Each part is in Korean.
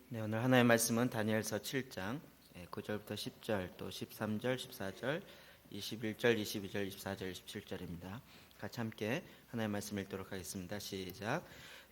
네, 오늘 하나의 말씀은 다니엘서 7장 9절부터 10절, 또 13절, 14절, 21절, 22절, 24절, 27절입니다. 같이 함께 하나의 말씀 읽도록 하겠습니다. 시작.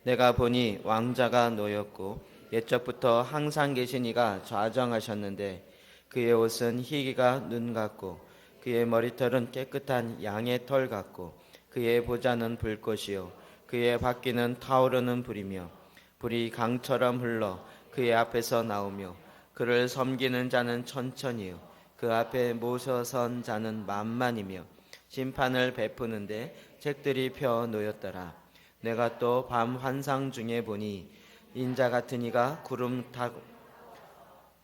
내가 보니 왕자가 놓였고 옛적부터 항상 계신 이가 좌정하셨는데 그의 옷은 희기가 눈 같고 그의 머리털은 깨끗한 양의 털 같고 그의 보좌는 불꽃이요 그의 바퀴는 타오르는 불이며 불이 강처럼 흘러 그의 앞에서 나오며 그를 섬기는 자는 천천히요 그 앞에 모셔선 자는 만만이며 심판을 베푸는데 책들이 펴 놓였더라. 내가 또 밤 환상 중에 보니 인자 같은 이가 구름 타고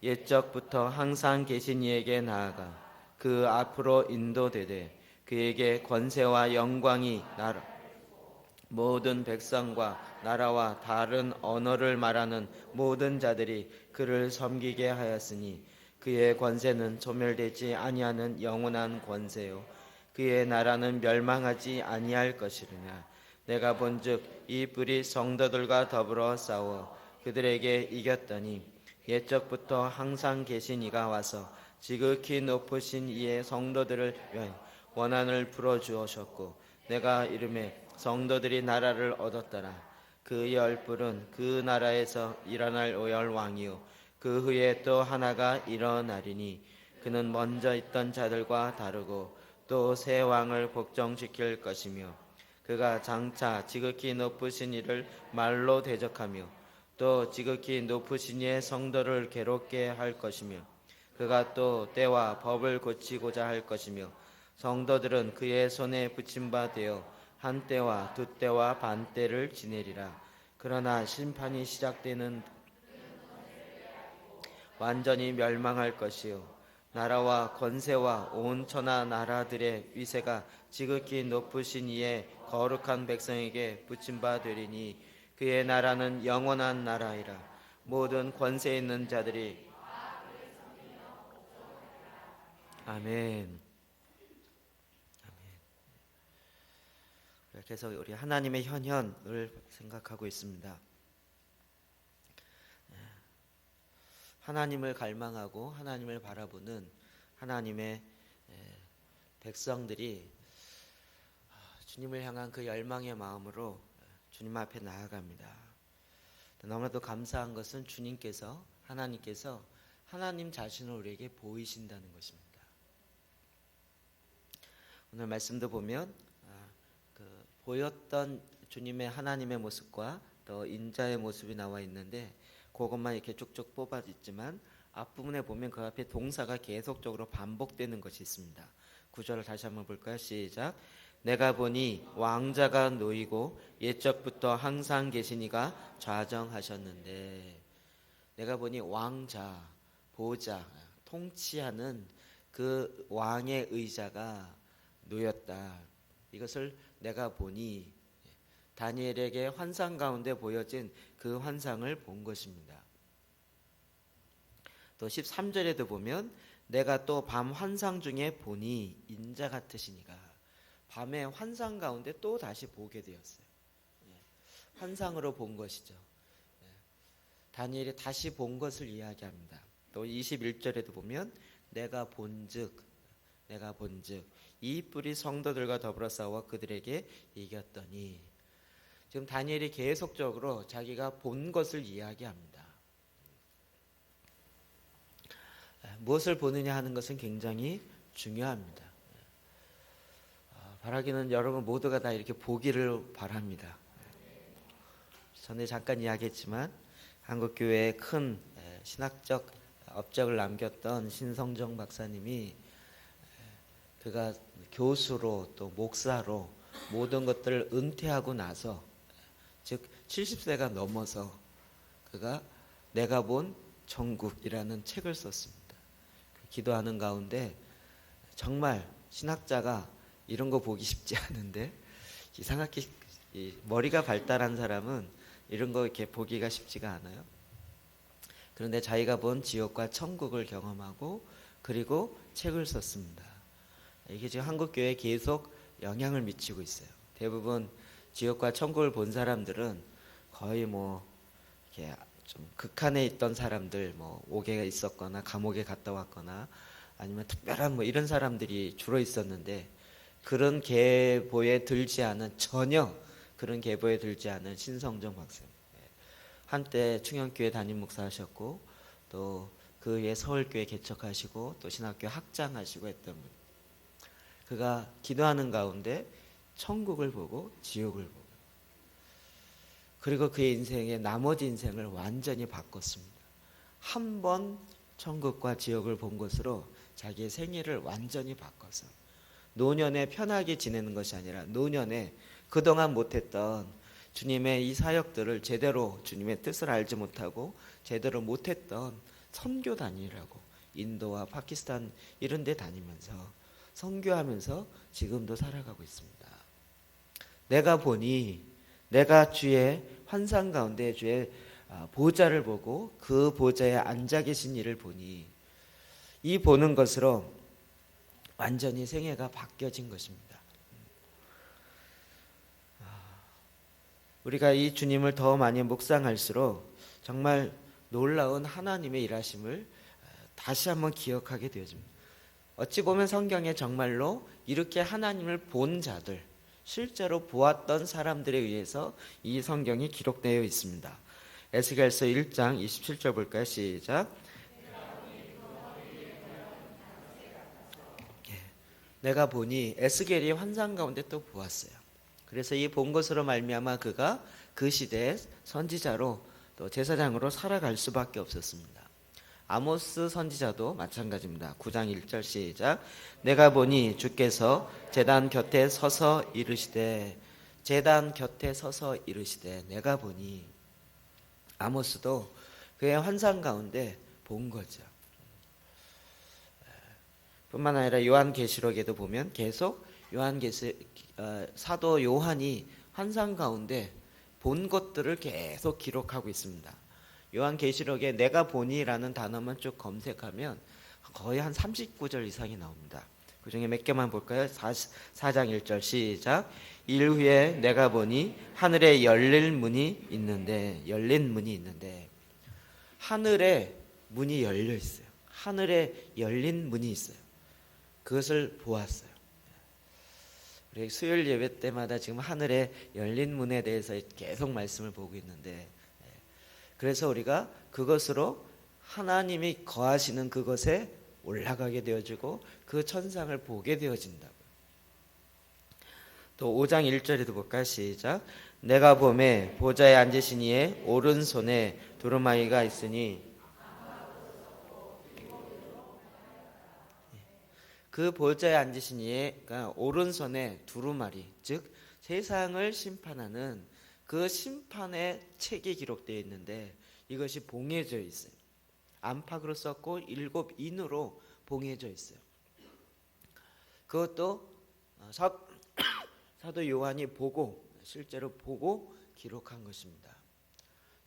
옛적부터 항상 계신 이에게 나아가 그 앞으로 인도되되 그에게 권세와 영광이 나라 모든 백성과 나라와 다른 언어를 말하는 모든 자들이 그를 섬기게 하였으니 그의 권세는 소멸되지 아니하는 영원한 권세요 그의 나라는 멸망하지 아니할 것이르냐. 내가 본즉 이 뿔이 성도들과 더불어 싸워 그들에게 이겼더니 옛적부터 항상 계신 이가 와서 지극히 높으신 이의 성도들을 위하여 원한을 풀어 주셨고 내가 이름에 성도들이 나라를 얻었더라. 그 열불은 그 나라에서 일어날 오열 왕이요 그 후에 또 하나가 일어나리니 그는 먼저 있던 자들과 다르고 또 새 왕을 복종시킬 것이며 그가 장차 지극히 높으신 이를 말로 대적하며 또 지극히 높으신 이의 성도를 괴롭게 할 것이며 그가 또 때와 법을 고치고자 할 것이며 성도들은 그의 손에 붙임 바 되어 한 때와 두 때와 반 때를 지내리라. 그러나 심판이 시작되는 완전히 멸망할 것이요 나라와 권세와 온 천하 나라들의 위세가 지극히 높으신 이의 거룩한 백성에게 붙임 바 되리니 그의 나라는 영원한 나라이라. 모든 권세 있는 자들이 아멘. 그래서 우리 하나님의 현현을 생각하고 있습니다. 하나님을 갈망하고 하나님을 바라보는 하나님의 백성들이 주님을 향한 그 열망의 마음으로 주님 앞에 나아갑니다. 너무나도 감사한 것은 주님께서 하나님께서 하나님 자신을 우리에게 보이신다는 것입니다. 오늘 말씀도 보면 보였던 주님의 하나님의 모습과 또 인자의 모습이 나와 있는데 그것만 이렇게 쭉쭉 뽑아 있지만 앞부분에 보면 그 앞에 동사가 계속적으로 반복되는 것이 있습니다. 구절을 다시 한번 볼까요? 시작. 내가 보니 왕자가 놓이고 옛적부터 항상 계신 이가 좌정하셨는데 내가 보니 왕자, 보좌, 통치하는 그 왕의 의자가 놓였다. 이것을 내가 보니 다니엘에게 환상 가운데 보여진 그 환상을 본 것입니다. 또 13절에도 보면 내가 또 밤 환상 중에 보니 인자 같으신 이가 밤의 환상 가운데 또 다시 보게 되었어요. 환상으로 본 것이죠. 다니엘이 다시 본 것을 이야기합니다. 또 21절에도 보면 내가 본즉 이 뿔이 성도들과 더불어 싸워 그들에게 이겼더니 지금 다니엘이 계속적으로 자기가 본 것을 이야기합니다. 무엇을 보느냐 하는 것은 굉장히 중요합니다. 바라기는 여러분 모두가 다 이렇게 보기를 바랍니다. 전에 잠깐 이야기했지만 한국교회에 큰 신학적 업적을 남겼던 신성정 박사님이 그가 교수로 또 목사로 모든 것들을 은퇴하고 나서 즉 70세가 넘어서 그가 내가 본 천국이라는 책을 썼습니다. 기도하는 가운데 정말 신학자가 이런 거 보기 쉽지 않은데 이상하게 머리가 발달한 사람은 이런 거 이렇게 보기가 쉽지가 않아요. 그런데 자기가 본 지옥과 천국을 경험하고 그리고 책을 썼습니다. 이게 지금 한국교회에 계속 영향을 미치고 있어요. 대부분 지옥과 천국을 본 사람들은 거의 뭐 이렇게 좀 극한에 있던 사람들, 뭐 옥에 있었거나 감옥에 갔다 왔거나 아니면 특별한 뭐 이런 사람들이 주로 있었는데, 그런 계보에 들지 않은, 전혀 그런 계보에 들지 않은 신성정 박사님, 한때 충영교회 담임 목사하셨고 또 그 후에 서울교회 개척하시고 또 신학교 학장하시고 했던 분. 그가 기도하는 가운데 천국을 보고 지옥을 보고, 그리고 그의 인생의 나머지 인생을 완전히 바꿨습니다. 한 번 천국과 지옥을 본 것으로 자기의 생애를 완전히 바꿔서 노년에 편하게 지내는 것이 아니라 노년에 그동안 못했던 주님의 이 사역들을 제대로, 주님의 뜻을 알지 못하고 제대로 못했던 선교 다니라고 인도와 파키스탄 이런 데 다니면서 선교하면서 지금도 살아가고 있습니다. 내가 보니, 내가 주의 환상 가운데 주의 보좌를 보고 그 보좌에 앉아 계신 이를 보니, 이 보는 것으로 완전히 생애가 바뀌어진 것입니다. 우리가 이 주님을 더 많이 묵상할수록 정말 놀라운 하나님의 일하심을 다시 한번 기억하게 되어집니다. 어찌 보면 성경에 정말로 이렇게 하나님을 본 자들, 실제로 보았던 사람들에 의해서 이 성경이 기록되어 있습니다. 에스겔서 1장 27절 볼까요? 시작. 내가 보니, 에스겔이 환상 가운데 또 보았어요. 그래서 이 본 것으로 말미암아 그가 그 시대의 선지자로 또 제사장으로 살아갈 수밖에 없었습니다. 아모스 선지자도 마찬가지입니다. 9장 1절 시작. 내가 보니 주께서 제단 곁에 서서 이르시되, 제단 곁에 서서 이르시되, 내가 보니. 아모스도 그의 환상 가운데 본 거죠. 뿐만 아니라 요한계시록에도 보면 계속 사도 요한이 환상 가운데 본 것들을 계속 기록하고 있습니다. 요한계시록에 내가 보니라는 단어만 쭉 검색하면 거의 한 39절 이상이 나옵니다. 그 중에 몇 개만 볼까요? 4장 1절 시작. 일 후에 내가 보니 하늘에 열린 문이 있는데, 하늘에 문이 열려 있어요. 하늘에 열린 문이 있어요. 그것을 보았어요. 우리 수요일 예배 때마다 지금 하늘에 열린 문에 대해서 계속 말씀을 보고 있는데, 그래서 우리가 그것으로 하나님이 거하시는 그것에 올라가게 되어지고 그 천상을 보게 되어진다고요. 또 5장 1절에도 볼까요? 시작. 내가 보매 보좌에 앉으신 이의 오른손에 두루마리가 있으니, 그 보좌에 앉으신 이가 오른손에 두루마리, 즉 세상을 심판하는 그 심판의 책이 기록되어 있는데, 이것이 봉해져 있어요. 안팎으로 썼고 7인으로 봉해져 있어요. 그것도 사도 요한이 실제로 보고 기록한 것입니다.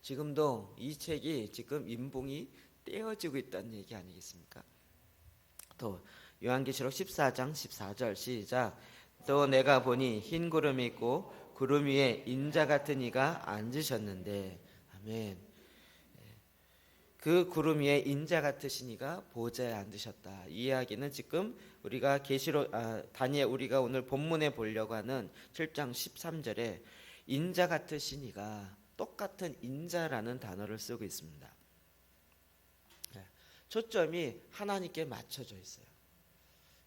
지금도 이 책이 지금 인봉이 떼어지고 있다는 얘기 아니겠습니까? 또 요한계시록 14장 14절 시작. 또 내가 보니 흰 구름이 있고 구름 위에 인자 같은 이가 앉으셨는데, 아멘. 그 구름 위에 인자 같으신 이가 보좌에 앉으셨다. 이 이야기는 지금 우리가 다니엘, 우리가 오늘 본문에 보려고 하는 7장 13절에 인자 같으신 이가, 똑같은 인자라는 단어를 쓰고 있습니다. 초점이 하나님께 맞춰져 있어요.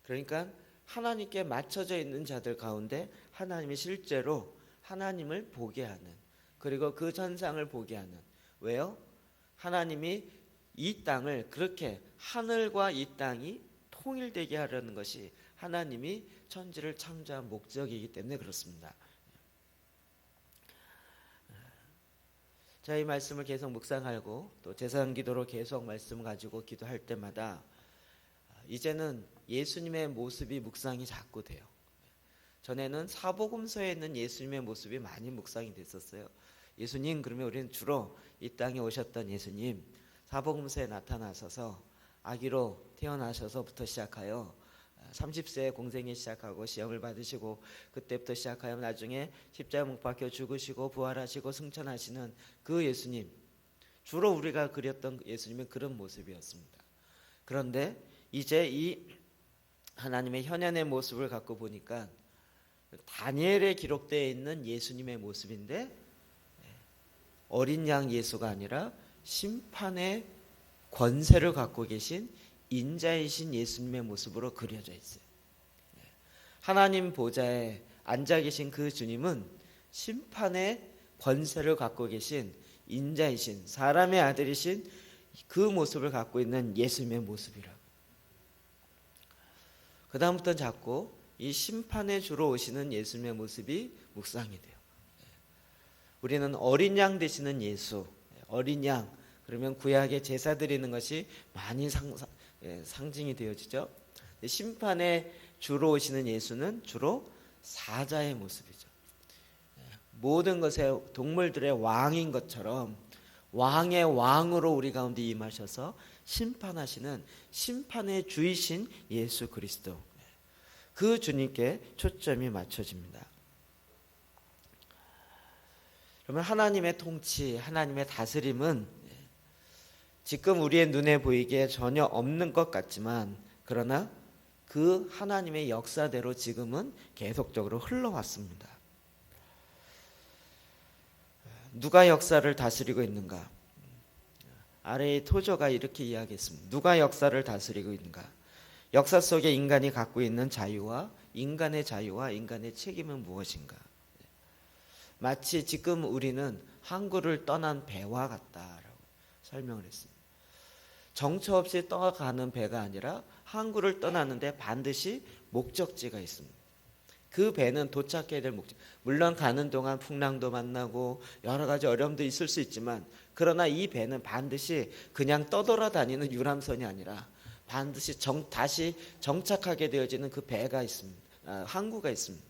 그러니까 하나님께 맞춰져 있는 자들 가운데 하나님이 실제로 하나님을 보게 하는, 그리고 그 천상을 보게 하는. 왜요? 하나님이 이 땅을 그렇게, 하늘과 이 땅이 통일되게 하려는 것이 하나님이 천지를 창조한 목적이기 때문에 그렇습니다. 자, 이 말씀을 계속 묵상하고 또 제사장 기도로 계속 말씀 가지고 기도할 때마다 이제는 예수님의 모습이 묵상이 자꾸 돼요. 전에는 사복음서에 있는 예수님의 모습이 많이 묵상이 됐었어요. 예수님, 그러면 우리는 주로 이 땅에 오셨던 예수님, 사복음서에 나타나셔서 아기로 태어나셔서부터 시작하여 30세에 공생이 시작하고 시험을 받으시고, 그때부터 시작하여 나중에 십자가 못 박혀 죽으시고 부활하시고 승천하시는 그 예수님, 주로 우리가 그렸던 예수님은 그런 모습이었습니다. 그런데 이제 이 하나님의 현현의 모습을 갖고 보니까 다니엘에 기록되어 있는 예수님의 모습인데 어린 양 예수가 아니라 심판의 권세를 갖고 계신 인자이신 예수님의 모습으로 그려져 있어요. 하나님 보좌에 앉아 계신 그 주님은 심판의 권세를 갖고 계신 인자이신 사람의 아들이신 그 모습을 갖고 있는 예수님의 모습이라고. 그 다음부터는 자꾸 이 심판의 주로 오시는 예수님의 모습이 묵상이 돼요. 우리는 어린 양 되시는 예수, 어린 양 그러면 구약의 제사 드리는 것이 많이 상징이 되어지죠. 심판의 주로 오시는 예수는 주로 사자의 모습이죠. 모든 것의 동물들의 왕인 것처럼 왕의 왕으로 우리 가운데 임하셔서 심판하시는 심판의 주이신 예수 그리스도, 그 주님께 초점이 맞춰집니다. 그러면 하나님의 통치, 하나님의 다스림은 지금 우리의 눈에 보이기에 전혀 없는 것 같지만 그러나 그 하나님의 역사대로 지금은 계속적으로 흘러왔습니다. 누가 역사를 다스리고 있는가? 아래의 토저가 이렇게 이야기했습니다. 누가 역사를 다스리고 있는가? 역사 속에 인간이 갖고 있는 자유와 인간의 책임은 무엇인가? 마치 지금 우리는 항구를 떠난 배와 같다라고 설명을 했습니다. 정처 없이 떠가는 배가 아니라 항구를 떠나는데 반드시 목적지가 있습니다. 그 배는 도착해야 될 목적. 물론 가는 동안 풍랑도 만나고 여러 가지 어려움도 있을 수 있지만 그러나 이 배는 반드시 그냥 떠돌아다니는 유람선이 아니라 반드시 다시 정착하게 되어지는 그 배가 있습니다. 항구가 있습니다.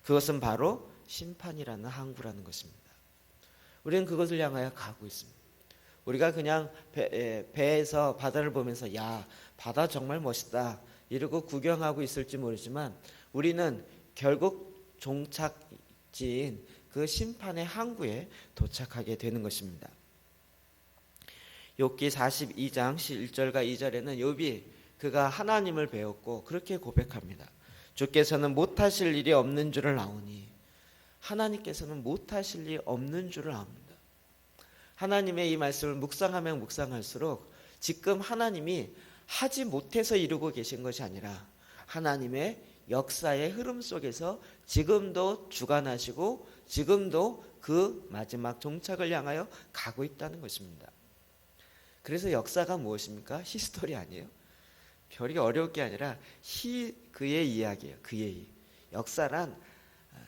그것은 바로 심판이라는 항구라는 것입니다. 우리는 그것을 향하여 가고 있습니다. 우리가 그냥 배에서 바다를 보면서 야, 바다 정말 멋있다 이러고 구경하고 있을지 모르지만 우리는 결국 종착지인 그 심판의 항구에 도착하게 되는 것입니다. 욥기 42장 1절과 2절에는 욥이 그가 하나님을 배웠고 그렇게 고백합니다. 주께서는 못하실 일이 없는 줄을 아오니, 하나님께서는 못하실 일이 없는 줄을 압니다. 하나님의 이 말씀을 묵상하면 묵상할수록 지금 하나님이 하지 못해서 이루고 계신 것이 아니라 하나님의 역사의 흐름 속에서 지금도 주관하시고 지금도 그 마지막 종착을 향하여 가고 있다는 것입니다. 그래서 역사가 무엇입니까? 히스토리 아니에요? 별이 어려울 게 아니라 그의 이야기예요. 그의 역사란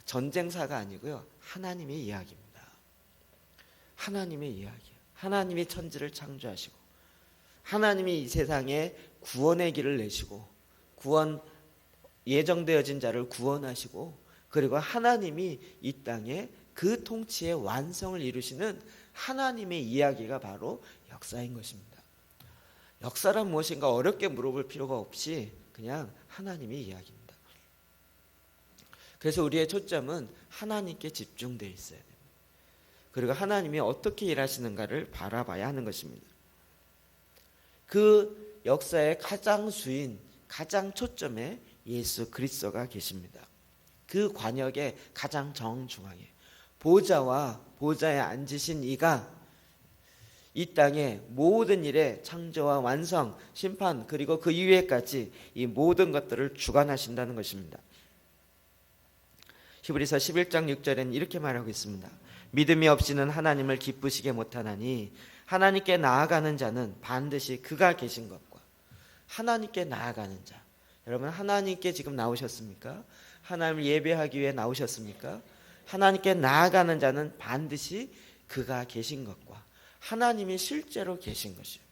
전쟁사가 아니고요. 하나님의 이야기입니다. 하나님의 이야기예요. 하나님이 천지를 창조하시고 하나님이 이 세상에 구원의 길을 내시고 구원 예정되어진 자를 구원하시고 그리고 하나님이 이 땅에 그 통치의 완성을 이루시는 하나님의 이야기가 바로 역사인 것입니다. 역사란 무엇인가 어렵게 물어볼 필요가 없이 그냥 하나님의 이야기입니다. 그래서 우리의 초점은 하나님께 집중되어 있어야 됩니다. 그리고 하나님이 어떻게 일하시는가를 바라봐야 하는 것입니다. 그 역사의 가장 주인, 가장 초점에 예수 그리스도가 계십니다. 그 관역의 가장 정중앙에 보좌와 보좌에 앉으신 이가 이 땅의 모든 일의 창조와 완성, 심판 그리고 그 이후에까지 이 모든 것들을 주관하신다는 것입니다. 히브리서 11장 6절에는 이렇게 말하고 있습니다. 믿음이 없이는 하나님을 기쁘시게 못하나니 하나님께 나아가는 자는 반드시 그가 계신 것과 하나님께 나아가는 자. 여러분 하나님께 지금 나오셨습니까? 하나님을 예배하기 위해 나오셨습니까? 하나님께 나아가는 자는 반드시 그가 계신 것과 하나님이 실제로 계신 것이에요.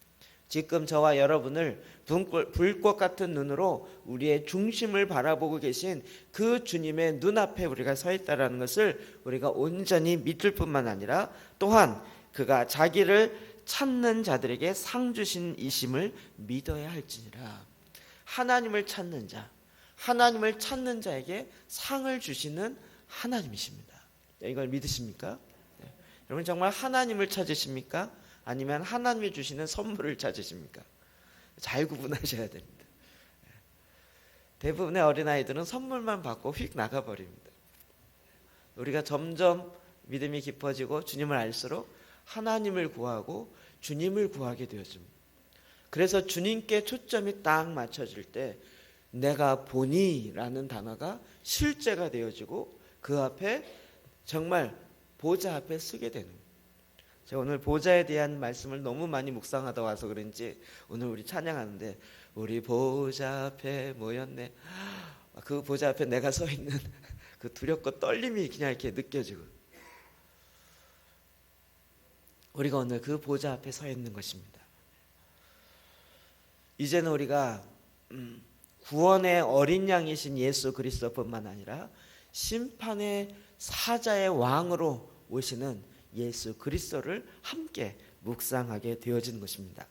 지금 저와 여러분을 불꽃 같은 눈으로 우리의 중심을 바라보고 계신 그 주님의 눈앞에 우리가 서 있다는 것을 우리가 온전히 믿을 뿐만 아니라 또한 그가 자기를 찾는 자들에게 상 주신 이심을 믿어야 할지니라. 하나님을 찾는 자, 하나님을 찾는 자에게 상을 주시는 하나님이십니다. 이걸 믿으십니까? 여러분 정말 하나님을 찾으십니까? 아니면 하나님이 주시는 선물을 찾으십니까? 잘 구분하셔야 됩니다. 대부분의 어린아이들은 선물만 받고 휙 나가버립니다. 우리가 점점 믿음이 깊어지고 주님을 알수록 하나님을 구하고 주님을 구하게 되었습니다. 그래서 주님께 초점이 딱 맞춰질 때 내가 보니 라는 단어가 실제가 되어지고 그 앞에 정말 보좌 앞에 서게 되는 거예요. 제가 오늘 보좌에 대한 말씀을 너무 많이 묵상하다 와서 그런지 오늘 우리 찬양하는데 우리 보좌 앞에 모였네. 그 보좌 앞에 내가 서 있는 그 두렵고 떨림이 그냥 이렇게 느껴지고 우리가 오늘 그 보좌 앞에 서 있는 것입니다. 이제는 우리가 구원의 어린 양이신 예수 그리스도뿐만 아니라 심판의 사자의 왕으로 오시는 예수 그리스도를 함께 묵상하게 되어지는 것입니다.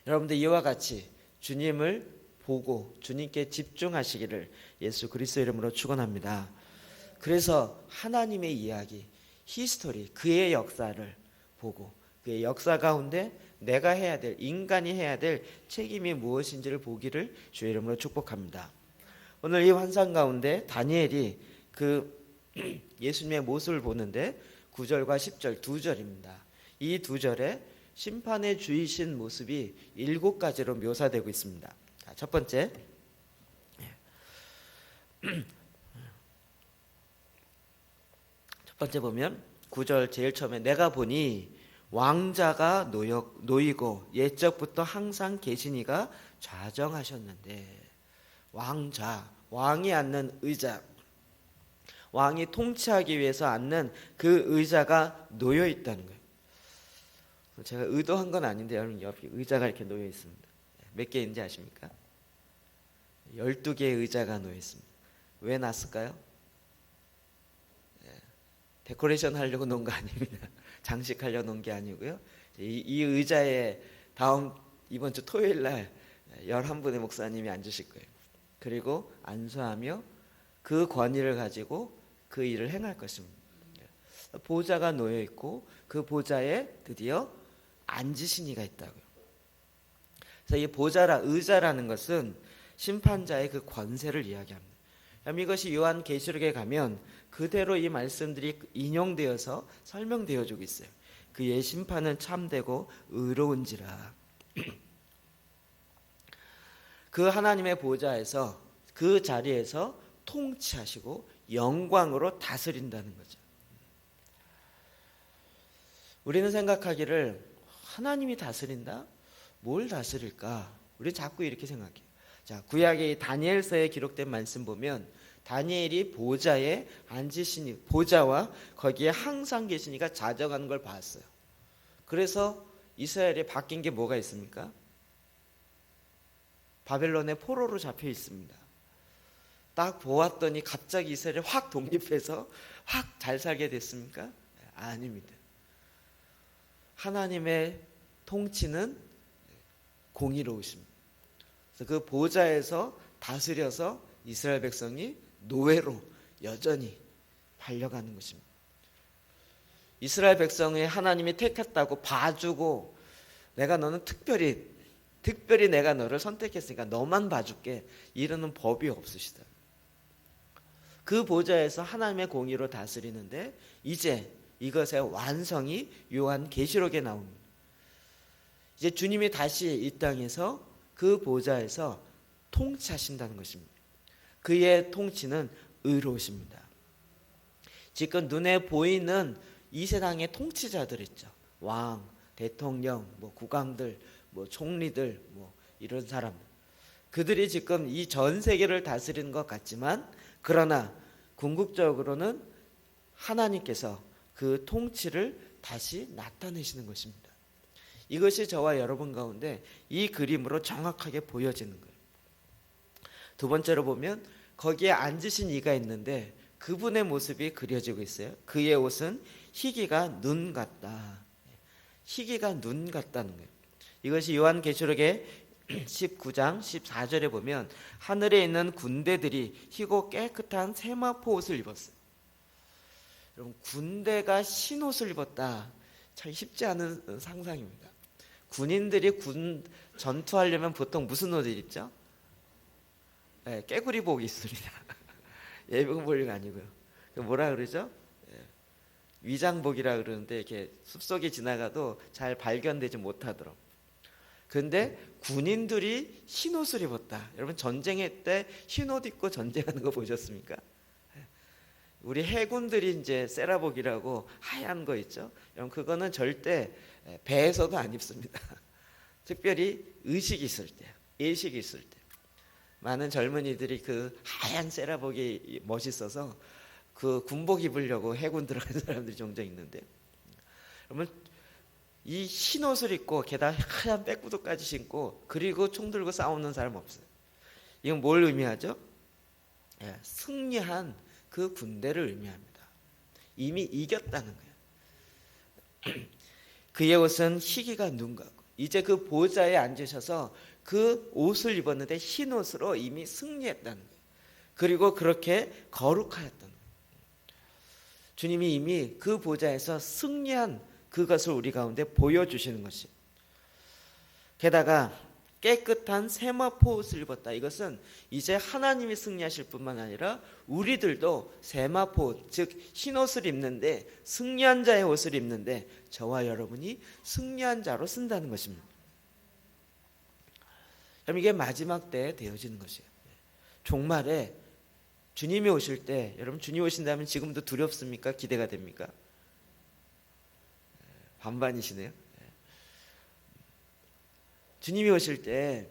여러분들 이와 같이 주님을 보고 주님께 집중하시기를 예수 그리스도 이름으로 축원합니다. 그래서 하나님의 이야기, 히스토리, 그의 역사를 보고 그의 역사 가운데 내가 해야 될, 인간이 해야 될 책임이 무엇인지를 보기를 주의 이름으로 축복합니다. 오늘 이 환상 가운데 다니엘이 그 예수님의 모습을 보는데 9절과 10절 두 절입니다. 이 두 절에 심판의 주이신 모습이 7가지로 묘사되고 있습니다. 첫 번째, 보면 9절 제일 처음에 내가 보니 왕자가 놓이고 옛적부터 항상 계신 이가 좌정하셨는데 왕자, 왕이 앉는 의자, 왕이 통치하기 위해서 앉는 그 의자가 놓여 있다는 거예요. 제가 의도한 건 아닌데 여러분 옆에 의자가 이렇게 놓여 있습니다. 몇 개인지 아십니까? 12개의 의자가 놓여 있습니다. 왜 놨을까요? 데코레이션 하려고 놓은 거 아닙니다. 장식하려고 놓은 게 아니고요. 이 의자에 이번 주 토요일 날 11분의 목사님이 앉으실 거예요. 그리고 안수하며 그 권위를 가지고 그 일을 행할 것입니다. 보좌가 놓여 있고 그 보좌에 드디어 앉으신 이가 있다고요. 그래서 이 의자라는 것은 심판자의 그 권세를 이야기합니다. 이것이 요한계시록에 가면 그대로 이 말씀들이 인용되어서 설명되어지고 있어요. 그의 심판은 참되고 의로운지라. 그 하나님의 보좌에서 그 자리에서 통치하시고 영광으로 다스린다는 거죠. 우리는 생각하기를 하나님이 다스린다? 뭘 다스릴까? 우리 자꾸 이렇게 생각해요. 자, 구약의 다니엘서에 기록된 말씀 보면 다니엘이 보좌에 앉으시니 보좌와 거기에 항상 계시니가 좌정하는 걸 봤어요. 그래서 이스라엘에 바뀐 게 뭐가 있습니까? 바벨론의 포로로 잡혀 있습니다. 딱 보았더니 갑자기 이스라엘이 확 독립해서 확 잘 살게 됐습니까? 아닙니다. 하나님의 통치는 공의로우십니다. 그래서 그 보좌에서 다스려서 이스라엘 백성이 노예로 여전히 팔려가는 것입니다. 이스라엘 백성이 하나님이 택했다고 봐주고 내가 너는 특별히 내가 너를 선택했으니까 너만 봐줄게 이러는 법이 없으시다. 그 보좌에서 하나님의 공의로 다스리는데 이제 이것의 완성이 요한계시록에 나옵니다. 이제 주님이 다시 이 땅에서 그 보좌에서 통치하신다는 것입니다. 그의 통치는 의로우십니다. 지금 눈에 보이는 이 세상의 통치자들 있죠. 왕, 대통령, 국왕들, 총리들, 이런 사람들. 그들이 지금 이 전 세계를 다스리는 것 같지만 그러나 궁극적으로는 하나님께서 그 통치를 다시 나타내시는 것입니다. 이것이 저와 여러분 가운데 이 그림으로 정확하게 보여지는 거예요. 두 번째로 보면 거기에 앉으신 이가 있는데 그분의 모습이 그려지고 있어요. 그의 옷은 희기가 눈 같다. 희기가 눈 같다는 거예요. 이것이 요한계시록의 19장 14절에 보면 하늘에 있는 군대들이 희고 깨끗한 세마포 옷을 입었어요. 여러분 군대가 흰 옷을 입었다. 참 쉽지 않은 상상입니다. 군인들이 전투하려면 보통 무슨 옷을 입죠? 네, 깨구리복이 있습니다. 예비군복이 아니고요. 뭐라 그러죠? 위장복이라 그러는데 이렇게 숲속에 지나가도 잘 발견되지 못하도록. 근데 군인들이 흰옷을 입었다. 여러분 전쟁의 때 흰옷 입고 전쟁하는 거 보셨습니까? 우리 해군들이 이제 세라복이라고 하얀 거 있죠. 여러분 그거는 절대 배에서도 안 입습니다. 특별히 의식이 있을 때, 예식이 있을 때. 많은 젊은이들이 그 하얀 세라복이 멋있어서 그 군복 입으려고 해군 들어가는 사람들이 종종 있는데, 그러면 이 흰옷을 입고 게다가 하얀 백구두까지 신고 그리고 총 들고 싸우는 사람 없어요. 이건 뭘 의미하죠? 승리한 그 군대를 의미합니다. 이미 이겼다는 거예요. 그의 옷은 희기가 눈 같고, 이제 그 보좌에 앉으셔서 그 옷을 입었는데 흰 옷으로 이미 승리했다는 거예요. 그리고 그렇게 거룩하였다는 거예요. 주님이 이미 그 보좌에서 승리한 그것을 우리 가운데 보여주시는 것이. 게다가 깨끗한 세마포 옷을 입었다. 이것은 이제 하나님이 승리하실 뿐만 아니라 우리들도 세마포, 즉 흰옷을 입는데, 승리한 자의 옷을 입는데 저와 여러분이 승리한 자로 쓴다는 것입니다. 그럼 이게 마지막 때에 되어지는 것이에요. 종말에 주님이 오실 때, 여러분 주님 오신다면 지금도 두렵습니까? 기대가 됩니까? 반반이시네요. 주님이 오실 때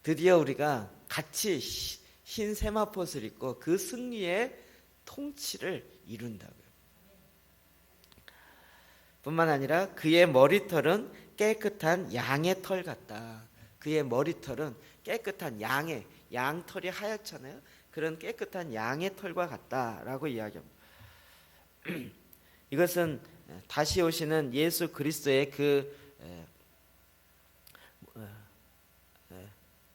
드디어 우리가 같이 흰 세마포를 입고 그 승리의 통치를 이룬다고요. 뿐만 아니라 그의 머리털은 깨끗한 양의 털 같다. 그의 머리털은 깨끗한 양털이 하얗잖아요. 그런 깨끗한 양의 털과 같다라고 이야기합니다. 이것은 다시 오시는 예수 그리스도의 그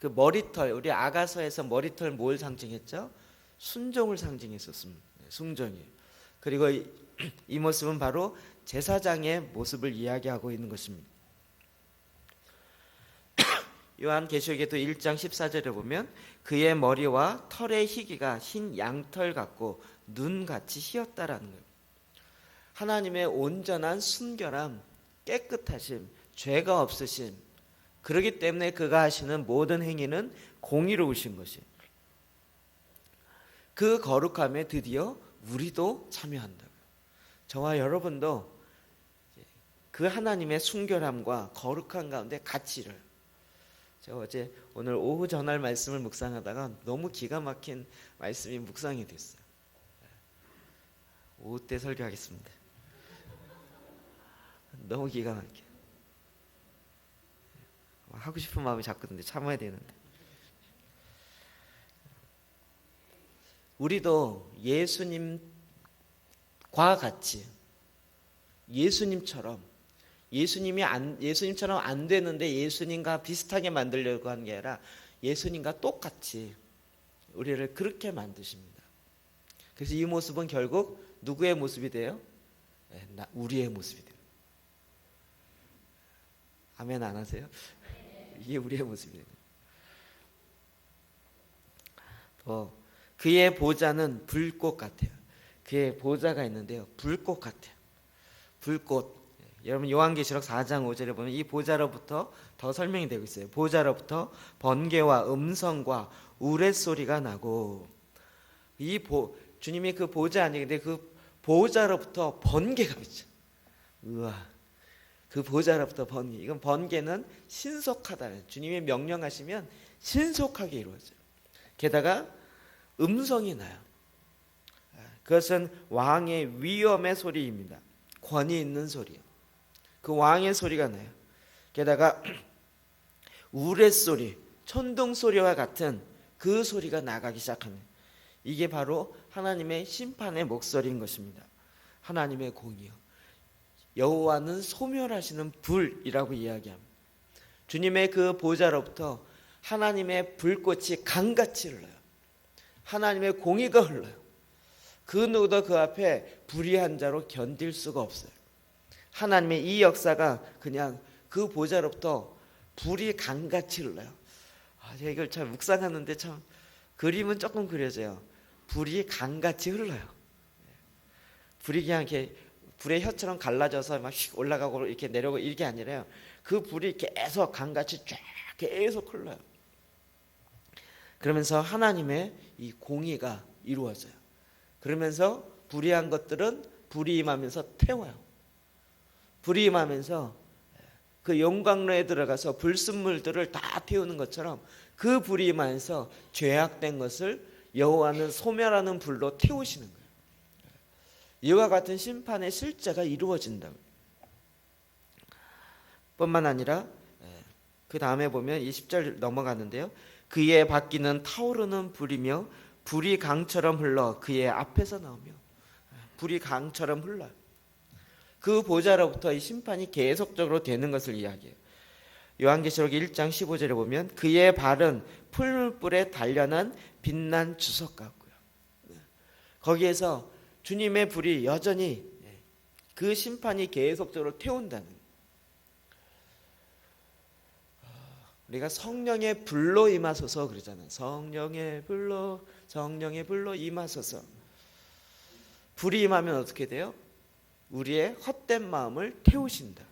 머리털, 우리 아가서에서 머리털 뭘 상징했죠? 순종을 상징했었습니다. 순종이에요. 그리고 이 모습은 바로 제사장의 모습을 이야기하고 있는 것입니다. 요한계시록에도 1장 14절에 보면 그의 머리와 털의 희기가 흰 양털 같고 눈같이 희었다라는 거예요. 하나님의 온전한 순결함, 깨끗하심, 죄가 없으심, 그렇기 때문에 그가 하시는 모든 행위는 공의로우신 것이에요. 그 거룩함에 드디어 우리도 참여한다고요. 저와 여러분도 그 하나님의 순결함과 거룩한 가운데 같이 일어요. 제가 오늘 오후 전할 말씀을 묵상하다가 너무 기가 막힌 말씀이 묵상이 됐어요. 오후 때 설교하겠습니다. 너무 기가 막혀. 하고 싶은 마음이 자꾸 드는데 참아야 되는데. 우리도 예수님과 같이 예수님처럼 예수님처럼 안 되는데 예수님과 비슷하게 만들려고 하는 게 아니라 예수님과 똑같이 우리를 그렇게 만드십니다. 그래서 이 모습은 결국 누구의 모습이 돼요? 우리의 모습이 돼요. 아멘 안 하세요? 이게 우리의 모습이에요. 그의 보좌는 불꽃 같아요. 그의 보좌가 있는데요, 불꽃 같아요. 불꽃. 여러분 요한계시록 4장 5절에 보면 이 보좌로부터 더 설명이 되고 있어요. 보좌로부터 번개와 음성과 우레소리가 나고, 주님이 그 보좌 아니근데 그 보좌로부터 번개가 있죠. 우와. 그 보좌로부터 번개. 이건 번개는 신속하다. 주님이 명령하시면 신속하게 이루어져요. 게다가 음성이 나요. 그것은 왕의 위엄의 소리입니다. 권위 있는 소리요. 그 왕의 소리가 나요. 게다가 우레소리, 천둥소리와 같은 그 소리가 나가기 시작합니다. 이게 바로 하나님의 심판의 목소리인 것입니다. 하나님의 공의요. 여호와는 소멸하시는 불이라고 이야기합니다. 주님의 그 보좌로부터 하나님의 불꽃이 강같이 흘러요. 하나님의 공의가 흘러요. 그 누구도 그 앞에 불의한 자로 견딜 수가 없어요. 하나님의 이 역사가 그냥 그 보좌로부터 불이 강같이 흘러요. 제가 이걸 참 묵상하는데 참 그림은 조금 그려져요. 불이 강같이 흘러요. 불이 그냥 이렇게 불의 혀처럼 갈라져서 막 휙 올라가고 이렇게 내려오고 이게 아니라요. 그 불이 계속 강같이 쫙 계속 흘러요. 그러면서 하나님의 이 공의가 이루어져요. 그러면서 불의한 것들은 불이 임하면서 태워요. 불이 임하면서 그 용광로에 들어가서 불순물들을 다 태우는 것처럼 그 불이 임하면서 죄악된 것을 여호와는 소멸하는 불로 태우시는 거예요. 이와 같은 심판의 실제가 이루어진다. 뿐만 아니라 그 다음에 보면 20절 넘어가는데요. 그의 바퀴는 타오르는 불이며 불이 강처럼 흘러 그의 앞에서 나오며, 불이 강처럼 흘러요. 그 보좌로부터 이 심판이 계속적으로 되는 것을 이야기해요. 요한계시록 1장 15절에 보면 그의 발은 풀물불에 단련한 빛난 주석 같고요. 거기에서 주님의 불이 여전히 그 심판이 계속적으로 태운다는, 우리가 성령의 불로 임하소서 그러잖아요. 성령의 불로 임하소서. 불이 임하면 어떻게 돼요? 우리의 헛된 마음을 태우신다.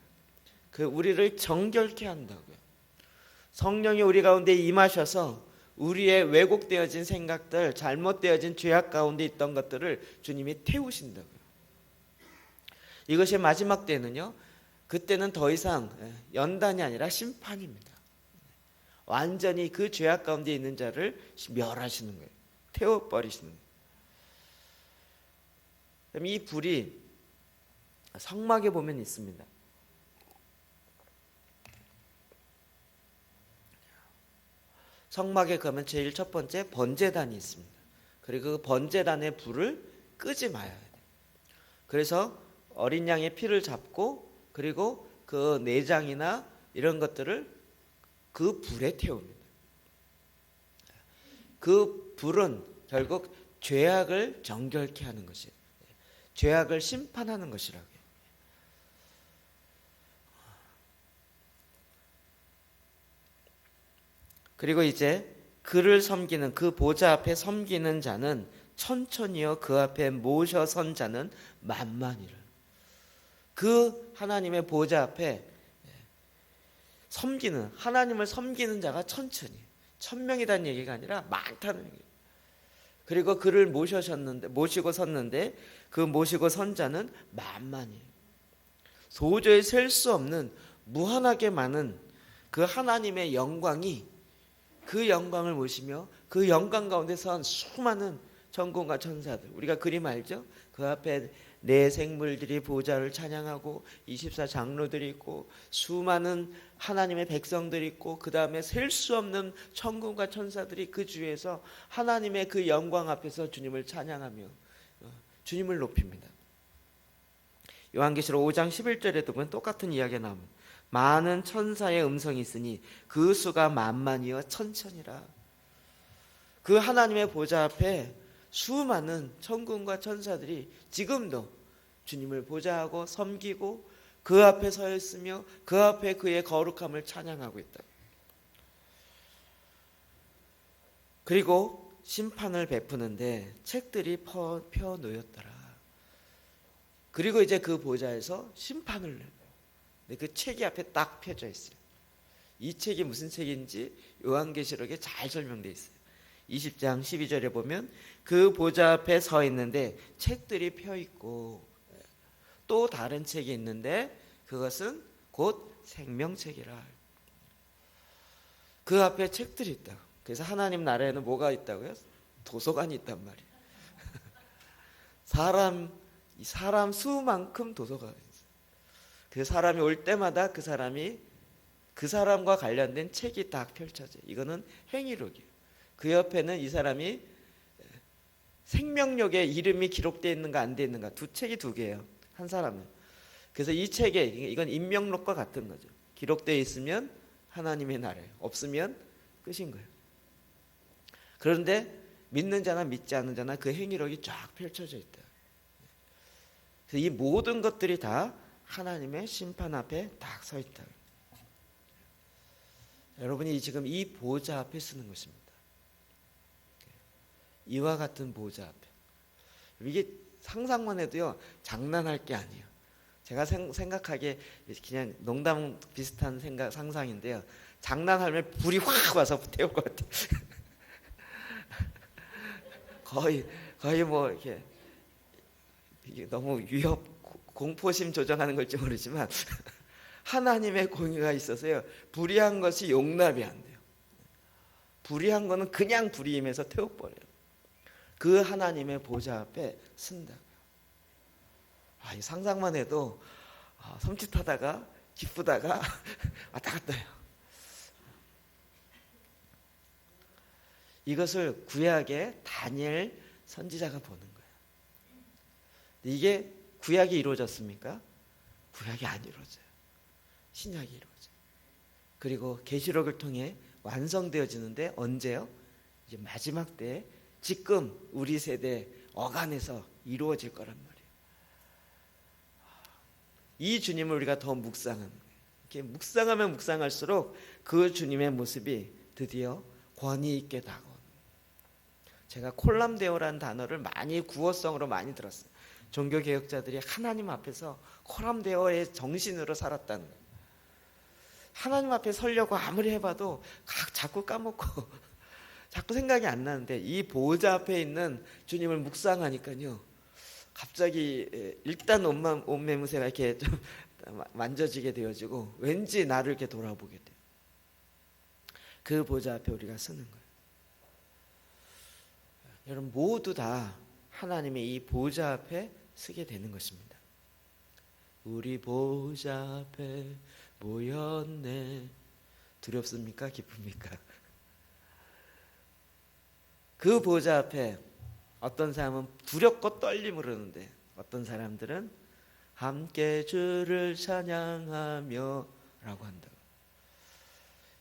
그 우리를 정결케 한다고요. 성령이 우리 가운데 임하셔서 우리의 왜곡되어진 생각들, 잘못되어진 죄악 가운데 있던 것들을 주님이 태우신다고요. 이것이 마지막 때는요, 그때는 더 이상 연단이 아니라 심판입니다. 완전히 그 죄악 가운데 있는 자를 멸하시는 거예요. 태워버리시는 거예요. 그럼 이 불이 성막에 보면 있습니다. 성막에 가면 제일 첫 번째 번제단이 있습니다. 그리고 그 번제단의 불을 끄지 마야 돼요. 그래서 어린 양의 피를 잡고 그리고 그 내장이나 이런 것들을 그 불에 태웁니다. 그 불은 결국 죄악을 정결케 하는 것이에요. 죄악을 심판하는 것이라고요. 그리고 이제 그를 섬기는, 그 보좌 앞에 섬기는 자는 천천히요 그 앞에 모셔 선 자는 만만이라. 그 하나님의 보좌 앞에 섬기는, 하나님을 섬기는 자가 천천히, 1000명이라는 얘기가 아니라 많다는 얘기예요. 그리고 그를 모시고 섰는데 그 모시고 선 자는 만만이에요. 도저히 셀 수 없는 무한하게 많은 그 하나님의 영광이, 그 영광을 모시며 그 영광 가운데 선 수많은 천군과 천사들, 우리가 그림 알죠? 그 앞에 네 생물들이 보좌를 찬양하고 24장로들이 있고 수많은 하나님의 백성들이 있고 그 다음에 셀 수 없는 천군과 천사들이 그 주위에서 하나님의 그 영광 앞에서 주님을 찬양하며 주님을 높입니다. 요한계시록 5장 11절에도 보면 똑같은 이야기가 나옵니다. 많은 천사의 음성이 있으니 그 수가 만만이여 천천이라. 그 하나님의 보좌 앞에 수많은 천군과 천사들이 지금도 주님을 보좌하고 섬기고 그 앞에 서 있으며 그 앞에 그의 거룩함을 찬양하고 있다. 그리고 심판을 베푸는데 책들이 펴 놓였더라. 그리고 이제 그 보좌에서 심판을 내요. 그 책이 앞에 딱 펴져 있어요. 이 책이 무슨 책인지 요한계시록에 잘 설명되어 있어요. 20장 12절에 보면 그 보좌 앞에 서 있는데 책들이 펴 있고 또 다른 책이 있는데 그것은 곧 생명책이라. 그 앞에 책들이 있다. 그래서 하나님 나라에는 뭐가 있다고요? 도서관이 있단 말이에요. 사람 수만큼 도서관이 있어요. 그 사람이 올 때마다 그 사람과 관련된 책이 딱 펼쳐져요. 이거는 행위록이에요. 그 옆에는 이 사람이 생명력에 이름이 기록되어 있는가 안 되어 있는가, 두 책이 두 개예요. 한 사람은. 그래서 이 책에 이건 인명록과 같은 거죠. 기록되어 있으면 하나님의 나라예요. 없으면 끝인 거예요. 그런데 믿는 자나 믿지 않는 자나 그 행위록이 쫙 펼쳐져 있다. 그래서 이 모든 것들이 다 하나님의 심판 앞에 딱 서 있다. 여러분이 지금 이 보좌 앞에 서는 것입니다. 이와 같은 보좌 앞에. 이게 상상만 해도요, 장난할 게 아니에요. 제가 생각하기에 그냥 농담 비슷한 상상인데요. 장난하면 불이 확 와서 태울 것 같아요. 거의 뭐 이렇게 이게 너무 위협, 공포심 조정하는 걸지 모르지만 하나님의 공의가 있어서요, 불의한 것이 용납이 안 돼요. 불의한 거는 그냥 불의임에서 태워버려요. 그 하나님의 보좌 앞에 쓴다고요. 이 상상만 해도 섬찟하다가 기쁘다가 왔다 갔다 해요. 이것을 구약의 다니엘 선지자가 보는 거예요. 이게 구약이 이루어졌습니까? 구약이 안 이루어져요. 신약이 이루어져요. 그리고 계시록을 통해 완성되어지는데 언제요? 이제 마지막 때에 지금 우리 세대 어간에서 이루어질 거란 말이에요. 이 주님을 우리가 더 묵상하는 거예요. 이렇게 묵상하면 묵상할수록 그 주님의 모습이 드디어 권위 있게 다가오는 거예요. 제가 콜람데오라는 단어를 구어성으로 많이 들었어요. 종교개혁자들이 하나님 앞에서 콜람데오의 정신으로 살았다는 거예요. 하나님 앞에 서려고 아무리 해봐도 자꾸 까먹고 자꾸 생각이 안 나는데, 이 보좌 앞에 있는 주님을 묵상하니까요, 갑자기 일단 옷매무새가 이렇게 좀 만져지게 되어지고 왠지 나를 이렇게 돌아보게 돼요. 그 보좌 앞에 우리가 서는 거예요. 여러분 모두 다 하나님의 이 보좌 앞에 서게 되는 것입니다. 우리 보좌 앞에 모였네. 두렵습니까? 기쁩니까? 그 보좌 앞에 어떤 사람은 두렵고 떨림을 하는데, 어떤 사람들은 함께 주를 찬양하며 라고 한다.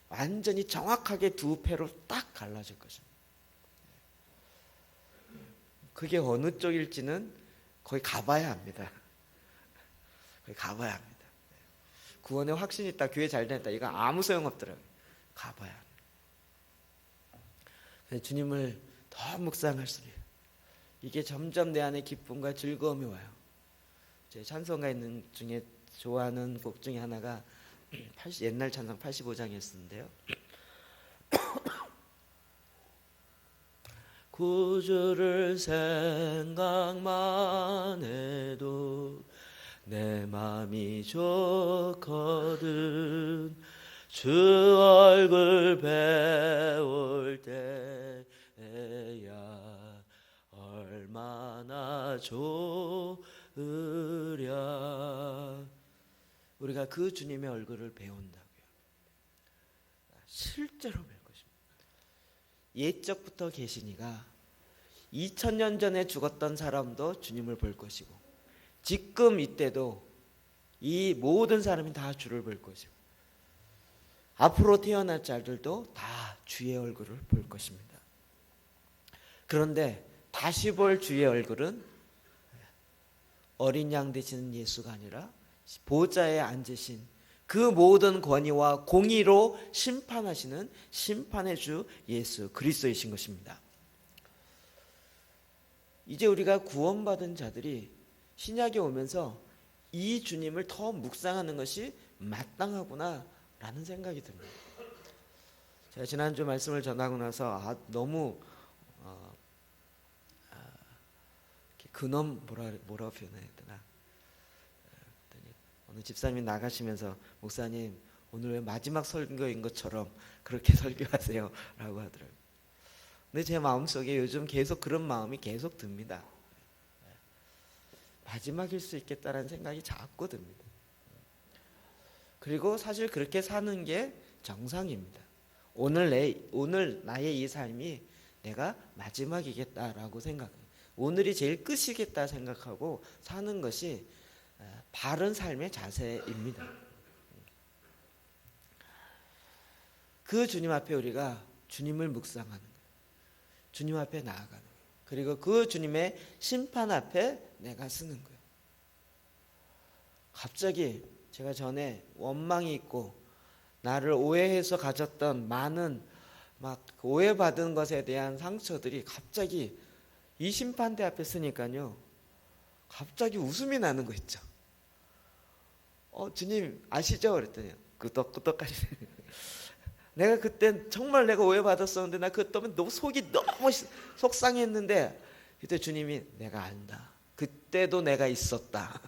완전히 정확하게 두 패로 딱 갈라질 것입니다. 그게 어느 쪽일지는 거기 가봐야 합니다. 거기 가봐야 합니다. 구원에 확신이 있다, 교회 잘 다녔다, 이거 아무 소용없더라고요. 가봐야 합니다. 주님을 더 묵상할수록 이게 점점 내 안에 기쁨과 즐거움이 와요. 제 찬송가 있는 중에 좋아하는 곡 중에 하나가 옛날 찬송 85장이었는데요. 구주를 생각만 해도 내 맘이 좋거든. 주 얼굴 배울 때야 얼마나 좋으랴. 우리가 그 주님의 얼굴을 배운다고요. 실제로 배울 것입니다. 옛적부터 계시니가 2000년 전에 죽었던 사람도 주님을 볼 것이고, 지금 이때도 이 모든 사람이 다 주를 볼 것이고, 앞으로 태어날 자들도 다 주의 얼굴을 볼 것입니다. 그런데 다시 볼 주의 얼굴은 어린 양 되시는 예수가 아니라 보좌에 앉으신 그 모든 권위와 공의로 심판하시는 심판의 주 예수 그리스도이신 것입니다. 이제 우리가 구원받은 자들이 신약에 오면서 이 주님을 더 묵상하는 것이 마땅하구나 라는 생각이 듭니다. 제가 지난주 말씀을 전하고 나서 너무 그놈 뭐라고 표현해야 되나, 어느 집사님이 나가시면서 목사님 오늘 왜 마지막 설교인 것처럼 그렇게 설교하세요 라고 하더라고요. 근데 제 마음속에 요즘 계속 그런 마음이 계속 듭니다. 마지막일 수 있겠다라는 생각이 자꾸 듭니다. 그리고 사실 그렇게 사는 게 정상입니다. 오늘 나의 이 삶이 내가 마지막이겠다라고 생각해요. 오늘이 제일 끝이겠다 생각하고 사는 것이 바른 삶의 자세입니다. 그 주님 앞에 우리가 주님을 묵상하는 거예요. 주님 앞에 나아가는 거예요. 그리고 그 주님의 심판 앞에 내가 서는 거예요. 갑자기 제가 전에 원망이 있고 나를 오해해서 가졌던 많은 막 오해받은 것에 대한 상처들이 갑자기 이 심판대 앞에 서니까요, 갑자기 웃음이 나는 거 있죠. 주님 아시죠? 그랬더니 끄덕끄덕하시네. 내가 그때 정말 내가 오해받았었는데 나 그것 때문에 너무 속이 너무 속상했는데 그때 주님이 내가 안다. 그때도 내가 있었다.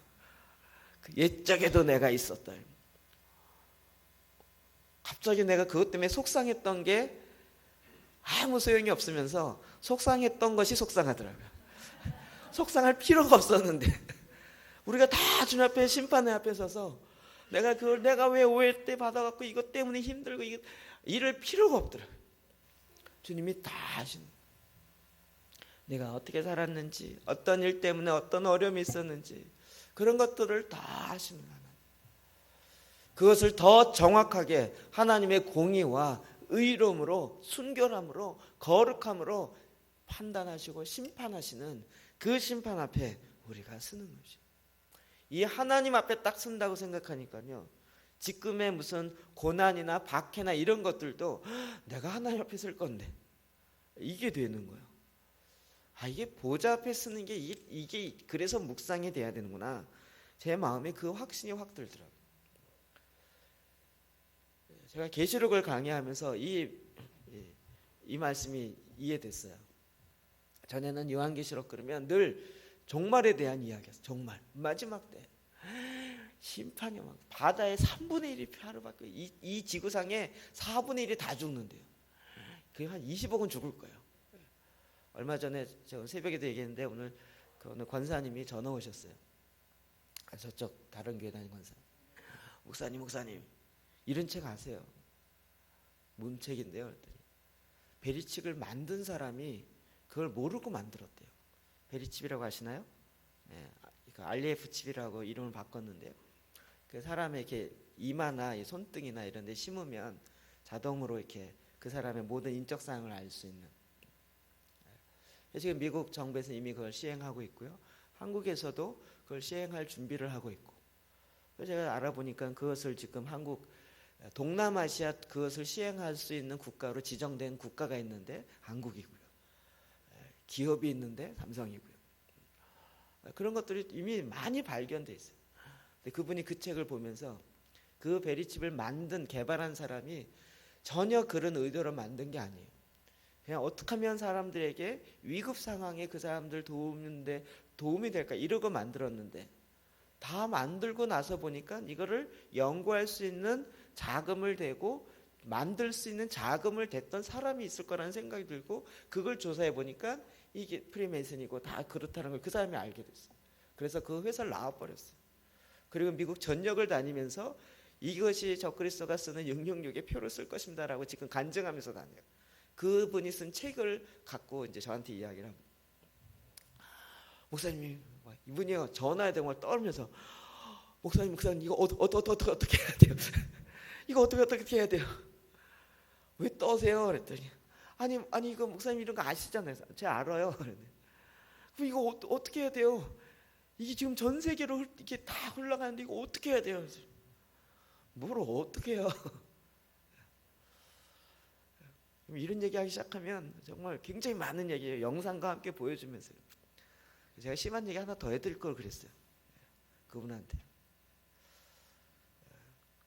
그 옛적에도 내가 있었다. 갑자기 내가 그것 때문에 속상했던 게 아무 소용이 없으면서 속상했던 것이 속상하더라고요. 속상할 필요가 없었는데 우리가 다 주님 앞에 심판의 앞에 서서 내가 왜 오해 때 받아갖고 이것 때문에 힘들고 이럴 필요가 없더라고요. 주님이 다 아시는, 내가 어떻게 살았는지, 어떤 일 때문에 어떤 어려움이 있었는지 그런 것들을 다 아시는 하나님. 그것을 더 정확하게 하나님의 공의와 의로움으로, 순결함으로, 거룩함으로 판단하시고 심판하시는 그 심판 앞에 우리가 서는 것이죠. 이 하나님 앞에 딱 선다고 생각하니까요, 지금의 무슨 고난이나 박해나 이런 것들도 내가 하나님 앞에 설 건데 이게 되는 거예요. 이게 보좌 앞에 서는 게 이게 그래서 묵상이 돼야 되는구나. 제 마음에 그 확신이 확 들더라고요. 제가 계시록을 강의하면서 이 말씀이 이해됐어요. 전에는 요한계시록 그러면 늘 종말에 대한 이야기였어요. 종말, 마지막 때 심판이 막 바다의 3분의 1이 하루밖에, 이 지구상에 4분의 1이 다 죽는데요. 그게 한 20억은 죽을 거예요. 얼마 전에 제가 새벽에도 얘기했는데 오늘 어느 권사님이 전화 오셨어요. 저쪽 다른 교회 다니는 권사. 목사님 이런 책 아세요? 문책인데요. 그랬더니 베리칩을 만든 사람이 그걸 모르고 만들었대요. 베리칩이라고 아시나요? 네, RF 칩이라고 이름을 바꿨는데요. 그 사람의 이렇게 이마나 손등이나 이런 데 심으면 자동으로 이렇게 그 사람의 모든 인적 사항을 알 수 있는. 지금 미국 정부에서 이미 그걸 시행하고 있고요. 한국에서도 그걸 시행할 준비를 하고 있고. 제가 알아보니까 그것을 지금 한국 동남아시아 그것을 시행할 수 있는 국가로 지정된 국가가 있는데 한국이고요. 기업이 있는데 삼성이고요. 그런 것들이 이미 많이 발견돼 있어요. 근데 그분이 그 책을 보면서 그 베리칩을 개발한 사람이 전혀 그런 의도로 만든 게 아니에요. 그냥 어떻게 하면 사람들에게 위급 상황에 그 사람들 도움이 될까 이러고 만들었는데, 다 만들고 나서 보니까 이거를 연구할 수 있는 자금을 대고 만들 수 있는 자금을 댔던 사람이 있을 거라는 생각이 들고, 그걸 조사해 보니까 이게 프리메이슨이고 다 그렇다는 걸 그 사람이 알게 됐어요. 그래서 그 회사를 나와버렸어요. 그리고 미국 전역을 다니면서 이것이 적그리스도가 쓰는 666의 표를 쓸 것입니다라고 지금 간증하면서 다녀요. 그분이 쓴 책을 갖고 이제 저한테 이야기를 합니다. 목사님, 이분이요 전화에 대고 떨면서 목사님 이거 어떻게 해야 돼요? 이거 어떻게 해야 돼요? 왜 떠세요? 그랬더니 아니 이거 목사님 이런 거 아시잖아요. 제가 알아요. 그럼 이거 어떻게 해야 돼요? 이게 지금 전 세계로 이렇게 다 흘러가는데 이거 어떻게 해야 돼요? 뭘 어떻게 해요? 이런 얘기하기 시작하면 정말 굉장히 많은 얘기예요. 영상과 함께 보여주면서요. 제가 심한 얘기 하나 더 해드릴 걸 그랬어요. 그분한테.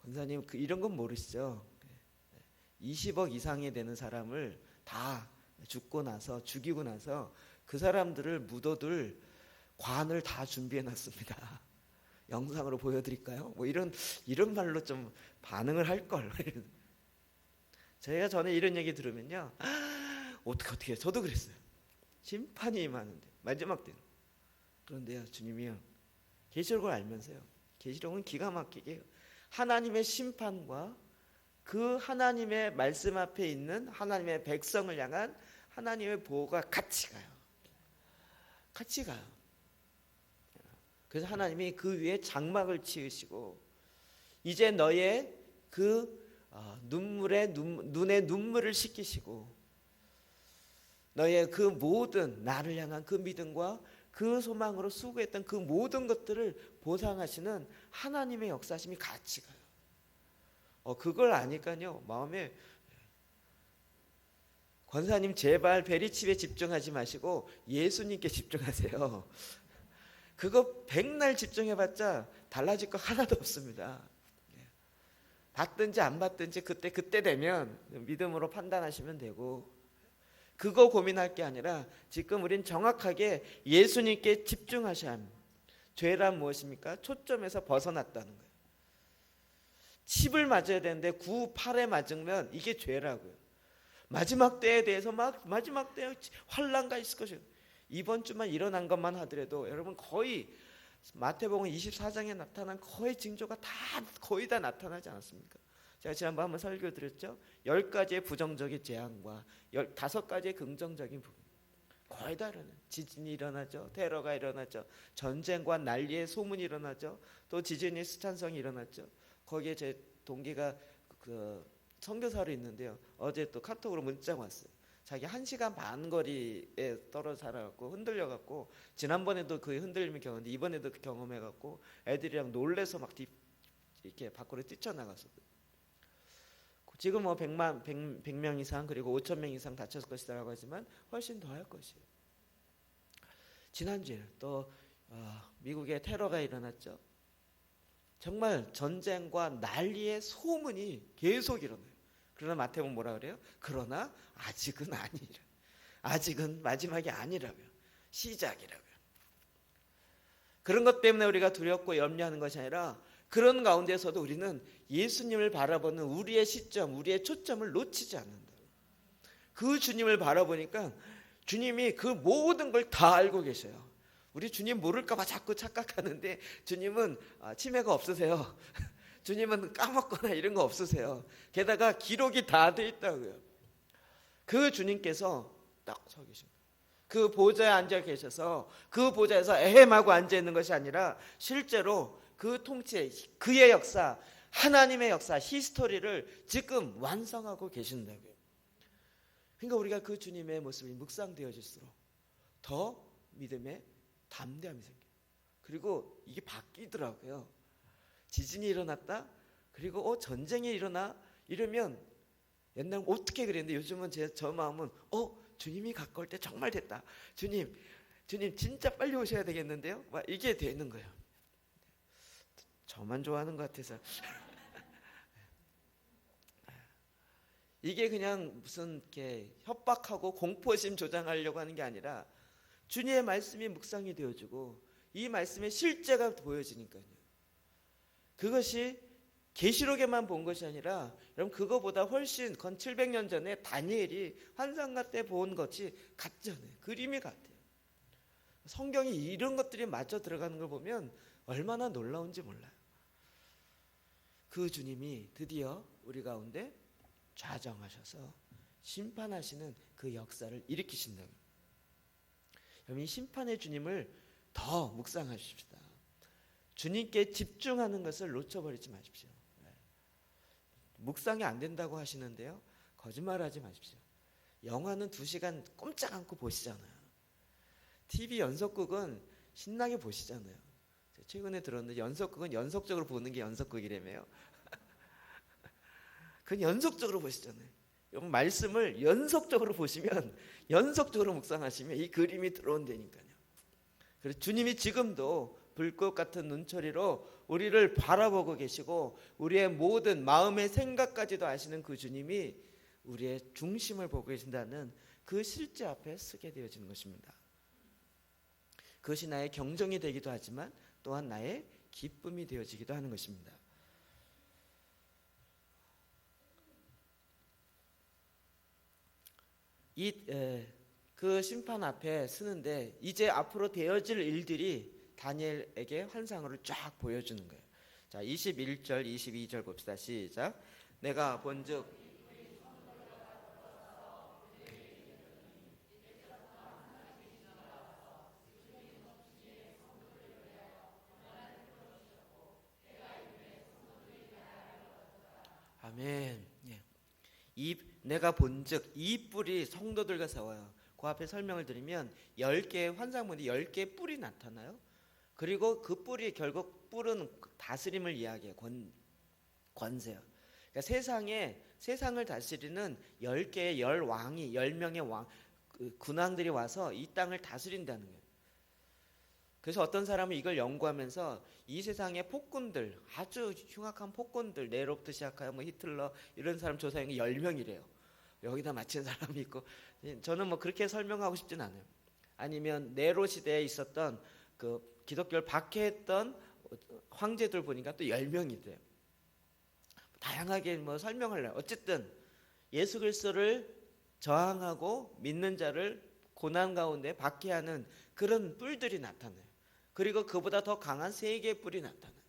권사님 이런 건 모르시죠? 20억 이상이 되는 사람을 다 죽이고 나서 그 사람들을 묻어둘 관을 다 준비해 놨습니다. 영상으로 보여드릴까요? 뭐 이런 말로 좀 반응을 할 걸. 제가 전에 이런 얘기 들으면요, 어떻게 저도 그랬어요. 심판이 임하는데 마지막 때는. 그런데요, 주님이요 계시록을 알면서요, 계시록은 기가 막히게 하나님의 심판과 그 하나님의 말씀 앞에 있는 하나님의 백성을 향한 하나님의 보호가 같이 가요. 그래서 하나님이 그 위에 장막을 치우시고 이제 너의 그 눈에 눈물을 씻기시고 너의 그 모든 나를 향한 그 믿음과 그 소망으로 수고했던 그 모든 것들을 보상하시는 하나님의 역사심이 같이 가요. 그걸 아니까요 마음에 권사님 제발 베리칩에 집중하지 마시고 예수님께 집중하세요. 그거 백날 집중해봤자 달라질 거 하나도 없습니다. 받든지 안 받든지 그때 되면 믿음으로 판단하시면 되고, 그거 고민할 게 아니라 지금 우린 정확하게 예수님께 집중하셔야 합니다. 죄란 무엇입니까? 초점에서 벗어났다는 거예요. 칩을 맞아야 되는데 9, 8에 맞으면 이게 죄라고요. 마지막 때에 대해서 마지막 때에 환난가 있을 것이에요. 이번 주만 일어난 것만 하더라도 여러분 거의 마태복음 24장에 나타난 거의 징조가 거의 다 나타나지 않았습니까? 제가 지난번 한번 설교 드렸죠. 10가지의 부정적인 재앙과 15가지의 긍정적인 부분 거의 다 일어나요. 지진이 일어나죠. 테러가 일어나죠. 전쟁과 난리의 소문이 일어나죠. 또 지진이 수찬성이 일어났죠. 거기에 제 동기가 선교사로 있는데요. 어제 또 카톡으로 문자가 왔어요. 자기 1시간 반 거리에 떨어져 살아갖고 흔들려갖고 지난번에도 그 흔들림을 경험했는데 이번에도 그 경험해갖고 애들이랑 놀래서 막 이렇게 밖으로 뛰쳐나갔었거든요. 지금 100명 이상 그리고 5,000명 이상 다쳤을 것이라고 하지만 훨씬 더 할 것이에요. 지난주에 또 미국에 테러가 일어났죠. 정말 전쟁과 난리의 소문이 계속 일어나요. 그러나 마태복음 뭐라 그래요? 그러나 아직은 아니라. 아직은 마지막이 아니라고요. 시작이라고요. 그런 것 때문에 우리가 두렵고 염려하는 것이 아니라 그런 가운데서도 우리는 예수님을 바라보는 우리의 시점, 우리의 초점을 놓치지 않는다. 그 주님을 바라보니까 주님이 그 모든 걸 다 알고 계셔요. 우리 주님 모를까 봐 자꾸 착각하는데 주님은 치매가 없으세요. 주님은 까먹거나 이런 거 없으세요. 게다가 기록이 다 돼 있다고요. 그 주님께서 딱 서 계십니다. 그 보좌에 앉아 계셔서 그 보좌에서 에헴하고 앉아 있는 것이 아니라 실제로 그 통치, 그의 역사, 하나님의 역사, 히스토리를 지금 완성하고 계신다고요. 그러니까 우리가 그 주님의 모습이 묵상되어질수록 더 믿음에 담대함이 생겨요. 그리고 이게 바뀌더라고요. 지진이 일어났다? 그리고 전쟁이 일어나? 이러면 옛날엔 어떻게 그랬는데 요즘은 저 마음은 주님이 가까울 때 정말 됐다. 주님 진짜 빨리 오셔야 되겠는데요? 막 이게 되는 거예요. 저만 좋아하는 것 같아서 이게 그냥 무슨 이렇게 협박하고 공포심 조장하려고 하는 게 아니라 주님의 말씀이 묵상이 되어지고 이 말씀의 실제가 보여지니까요. 그것이 계시록에만 본 것이 아니라 여러분 그거보다 훨씬 건 700년 전에 다니엘이 환상가 때 본 것이 같잖아요. 그림이 같아요. 성경이 이런 것들이 맞춰 들어가는 걸 보면 얼마나 놀라운지 몰라요. 그 주님이 드디어 우리 가운데 좌정하셔서 심판하시는 그 역사를 일으키신다고. 여러분 이 심판의 주님을 더 묵상하십시다. 주님께 집중하는 것을 놓쳐버리지 마십시오. 묵상이 안 된다고 하시는데요. 거짓말하지 마십시오. 영화는 2시간 꼼짝 않고 보시잖아요. TV 연속극은 신나게 보시잖아요. 최근에 들었는데 연속극은 연속적으로 보는 게 연속극이라며요. 그건 연속적으로 보시잖아요. 말씀을 연속적으로 보시면 연속적으로 묵상하시면 이 그림이 들어온다니까요. 그래서 주님이 지금도 불꽃 같은 눈초리로 우리를 바라보고 계시고 우리의 모든 마음의 생각까지도 아시는 그 주님이 우리의 중심을 보고 계신다는 그 실제 앞에 서게 되어지는 것입니다. 그것이 나의 경정이 되기도 하지만 또한 나의 기쁨이 되어지기도 하는 것입니다. 그 심판 앞에 서는데 이제 앞으로 되어질 일들이 다니엘에게 환상으로 쫙 보여주는 거예요. 자, 21절, 22절 봅시다. 시작. 내가 본즉 아멘. 예. 내가 본즉 이 뿔이 성도들과 싸워요. 그 앞에 설명을 드리면 10개의 환상문이 10개의 뿔이 나타나요. 그리고 그 뿔이 결국 뿔은 다스림을 이야기해요. 권세요. 그러니까 세상을 다스리는 10개의 왕이 10명의 군왕들이 와서 이 땅을 다스린다는 거예요. 그래서 어떤 사람은 이걸 연구하면서 이 세상의 폭군들, 아주 흉악한 폭군들, 네로부터 시작하여 히틀러 이런 사람 조사한 게 10명이래요. 여기다 맞힌 사람이 있고, 저는 그렇게 설명하고 싶진 않아요. 아니면 네로 시대에 있었던 그 기독교를 박해했던 황제들 보니까 또 10명이래요. 다양하게 설명하려고. 어쨌든 예수 그리스도를 저항하고 믿는 자를 고난 가운데 박해하는 그런 뿔들이 나타나요. 그리고 그보다 더 강한 3개의 뿔이 나타나요.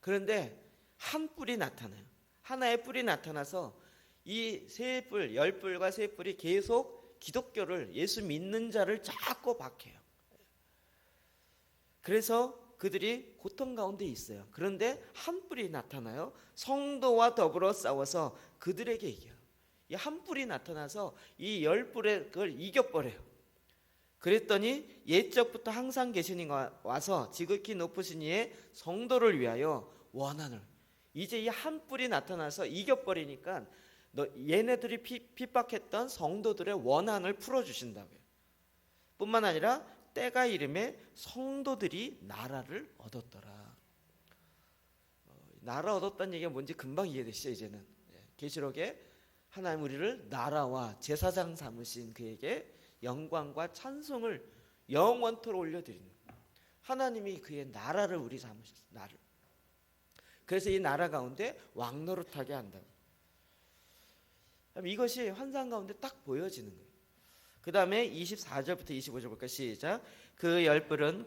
그런데 한 뿔이 나타나요. 하나의 뿔이 나타나서 이 3뿔, 10뿔과 3뿔이 계속 기독교를, 예수 믿는 자를 자꾸 박해요. 그래서 그들이 고통 가운데 있어요. 그런데 한 뿔이 나타나요. 성도와 더불어 싸워서 그들에게 이겨요. 이 한 뿔이 나타나서 이 10뿔의 그걸 이겨버려요. 그랬더니 옛적부터 항상 계신 이가 와서 지극히 높으신 이의 성도를 위하여 원한을, 이제 이 한 뿔이 나타나서 이겨버리니까 얘네들이 핍박했던 성도들의 원한을 풀어주신다고요. 뿐만 아니라 때가 이름에 성도들이 나라를 얻었더라. 나라 얻었다는 얘기가 뭔지 금방 이해되시죠? 이제는 계시록에 하나님 우리를 나라와 제사장 삼으신 그에게 영광과 찬송을 영원토록 올려드리는, 하나님이 그의 나라를 우리 삼으셨어요. 나를. 그래서 이 나라 가운데 왕노릇하게 한다고. 이것이 환상 가운데 딱 보여지는 거예요. 그 다음에 24절부터 25절 볼까요? 시작. 그 10뿔은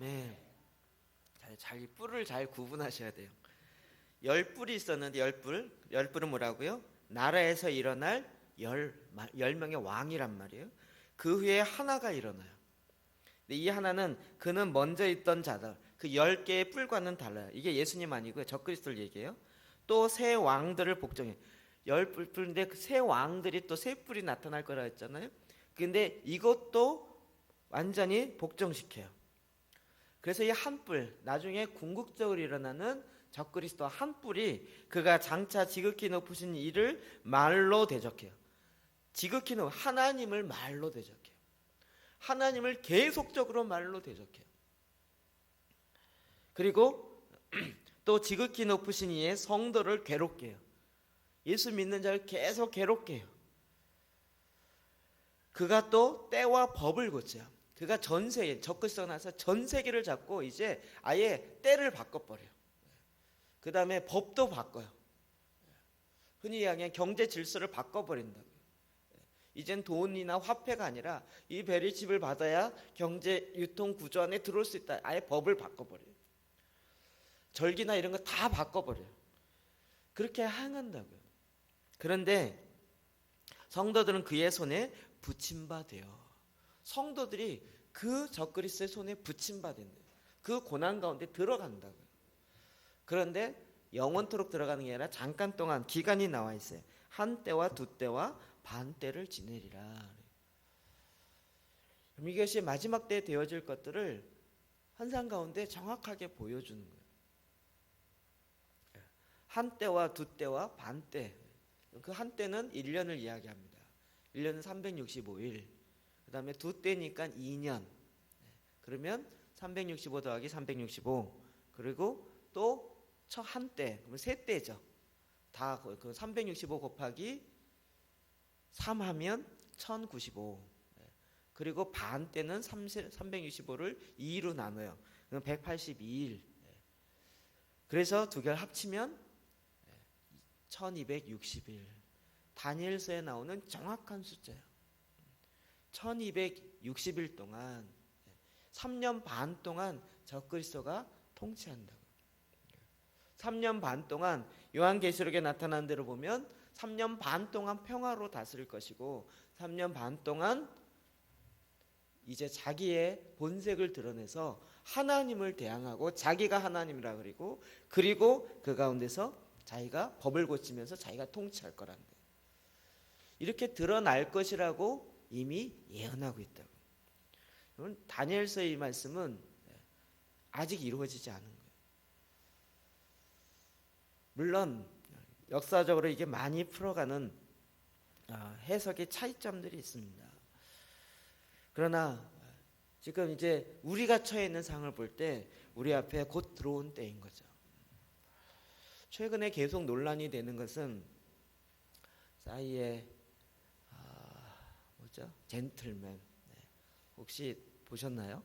아멘. 잘 뿔을 잘 구분하셔야 돼요. 10뿔이 있었는데 10뿔은 뭐라고요? 나라에서 일어날 10명의 왕이란 말이에요. 그 후에 하나가 일어나요. 근데 이 하나는 그는 먼저 있던 자들, 그 10개의 뿔과는 달라요. 이게 예수님 아니고요. 적그리스도를 얘기해요. 또 새 왕들을 복종해. 10뿔인데 그 새 왕들이 또 새 뿔이 나타날 거라 했잖아요. 근데 이것도 완전히 복종시켜요. 그래서 이 한 뿔, 나중에 궁극적으로 일어나는 적그리스도 한 뿔이 그가 장차 지극히 높으신 이를 말로 대적해요. 지극히 높은 하나님을 말로 대적해요. 하나님을 계속적으로 말로 대적해요. 그리고 또 지극히 높으신 이의 성도를 괴롭게 해요. 예수 믿는 자를 계속 괴롭게 해요. 그가 또 때와 법을 고쳐요. 그가 전 세계, 적그리스도가 나서 전 세계를 잡고 이제 아예 때를 바꿔버려요. 그 다음에 법도 바꿔요. 흔히 이야기하는 경제 질서를 바꿔버린다고요. 이젠 돈이나 화폐가 아니라 이 베리칩을 받아야 경제 유통 구조 안에 들어올 수 있다. 아예 법을 바꿔버려요. 절기나 이런 거 다 바꿔버려요. 그렇게 행한다고요. 그런데 성도들은 그의 손에 붙임받아요. 성도들이 그 적그리스도의 손에 붙임받은다. 그 고난 가운데 들어간다고요. 그런데 영원토록 들어가는 게 아니라 잠깐 동안 기간이 나와 있어요. 한 때와 두 때와 반 때를 지내리라. 그럼 이것이 마지막 때에 되어질 것들을 환상 가운데 정확하게 보여주는 거예요. 한 때와 두 때와 반 때. 그 한 때는 1년을 이야기합니다. 1년은 365일. 그 다음에 두 때니까 2년. 그러면 365 더하기 365. 그리고 또 한 때, 그러면 세 때죠. 다 그 365 곱하기 3 하면 1095. 그리고 반 때는 365를 2로 나눠요. 그럼 182일. 그래서 두 개를 합치면 1260일. 다니엘서에 나오는 정확한 숫자예요. 1260일 동안 3년 반 동안 적그리스도가 통치한다고. 3년 반 동안 요한계시록에 나타난 대로 보면 3년 반 동안 평화로 다스릴 것이고 3년 반 동안 이제 자기의 본색을 드러내서 하나님을 대항하고 자기가 하나님이라 그리고 그 가운데서 자기가 법을 고치면서 자기가 통치할 거라는 거예요. 이렇게 드러날 것이라고 이미 예언하고 있다고. 여러분, 다니엘서의 이 말씀은 아직 이루어지지 않은 거예요. 물론 역사적으로 이게 많이 풀어가는 해석의 차이점들이 있습니다. 그러나 지금 이제 우리가 처해 있는 상황을 볼 때 우리 앞에 곧 들어온 때인 거죠. 최근에 계속 논란이 되는 것은 싸이의 젠틀맨. 혹시 보셨나요?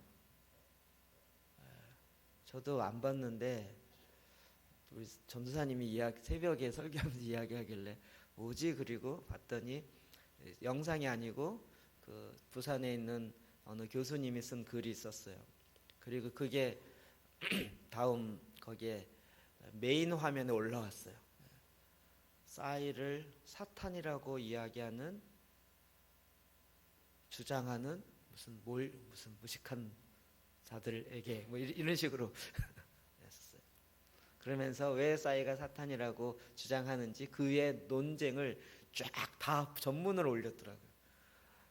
저도 안 봤는데 우리 전도사님이 새벽에 설교하면서 이야기하길래 뭐지? 그리고 봤더니 영상이 아니고 그 부산에 있는 어느 교수님이 쓴 글이 있었어요. 그리고 그게 다음 거기에 메인 화면에 올라왔어요. 싸이를 사탄이라고 이야기하는 주장하는 무슨 무식한 자들에게 뭐 이런 식으로 했었어요. 그러면서 왜 싸이가 사탄이라고 주장하는지 그의 논쟁을 쫙 다 전문으로 올렸더라고요.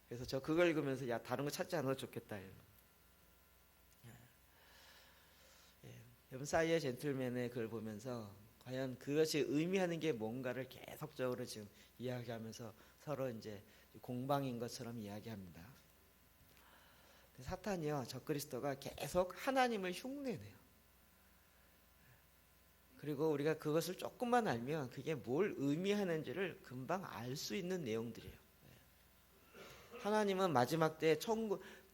그래서 저 그걸 읽으면서 야 다른 거 찾지 않아도 좋겠다. 여러분 싸이의 젠틀맨의 글 보면서 과연 그것이 의미하는 게 뭔가를 계속적으로 지금 이야기하면서 서로 이제 공방인 것처럼 이야기합니다. 사탄이요, 적그리스도가 계속 하나님을 흉내내요. 그리고 우리가 그것을 조금만 알면 그게 뭘 의미하는지를 금방 알 수 있는 내용들이에요. 하나님은 마지막 때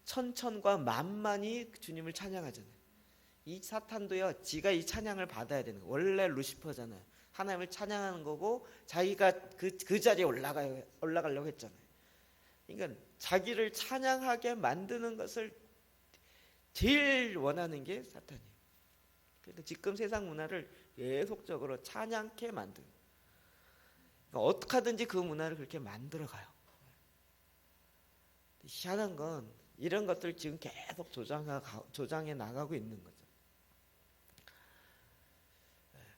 천천과 만만이 주님을 찬양하잖아요. 이 사탄도요, 지가 이 찬양을 받아야 되는 거예요. 원래 루시퍼잖아요. 하나님을 찬양하는 거고 자기가 그 자리에 올라가려고 했잖아요. 그러니까 자기를 찬양하게 만드는 것을 제일 원하는 게 사탄이에요. 그러니까 지금 세상 문화를 계속적으로 찬양케 만드는 거예요. 그러니까 어떻게 하든지 그 문화를 그렇게 만들어가요. 희한한 건 이런 것들 지금 계속 조장해 나가고 있는 거죠.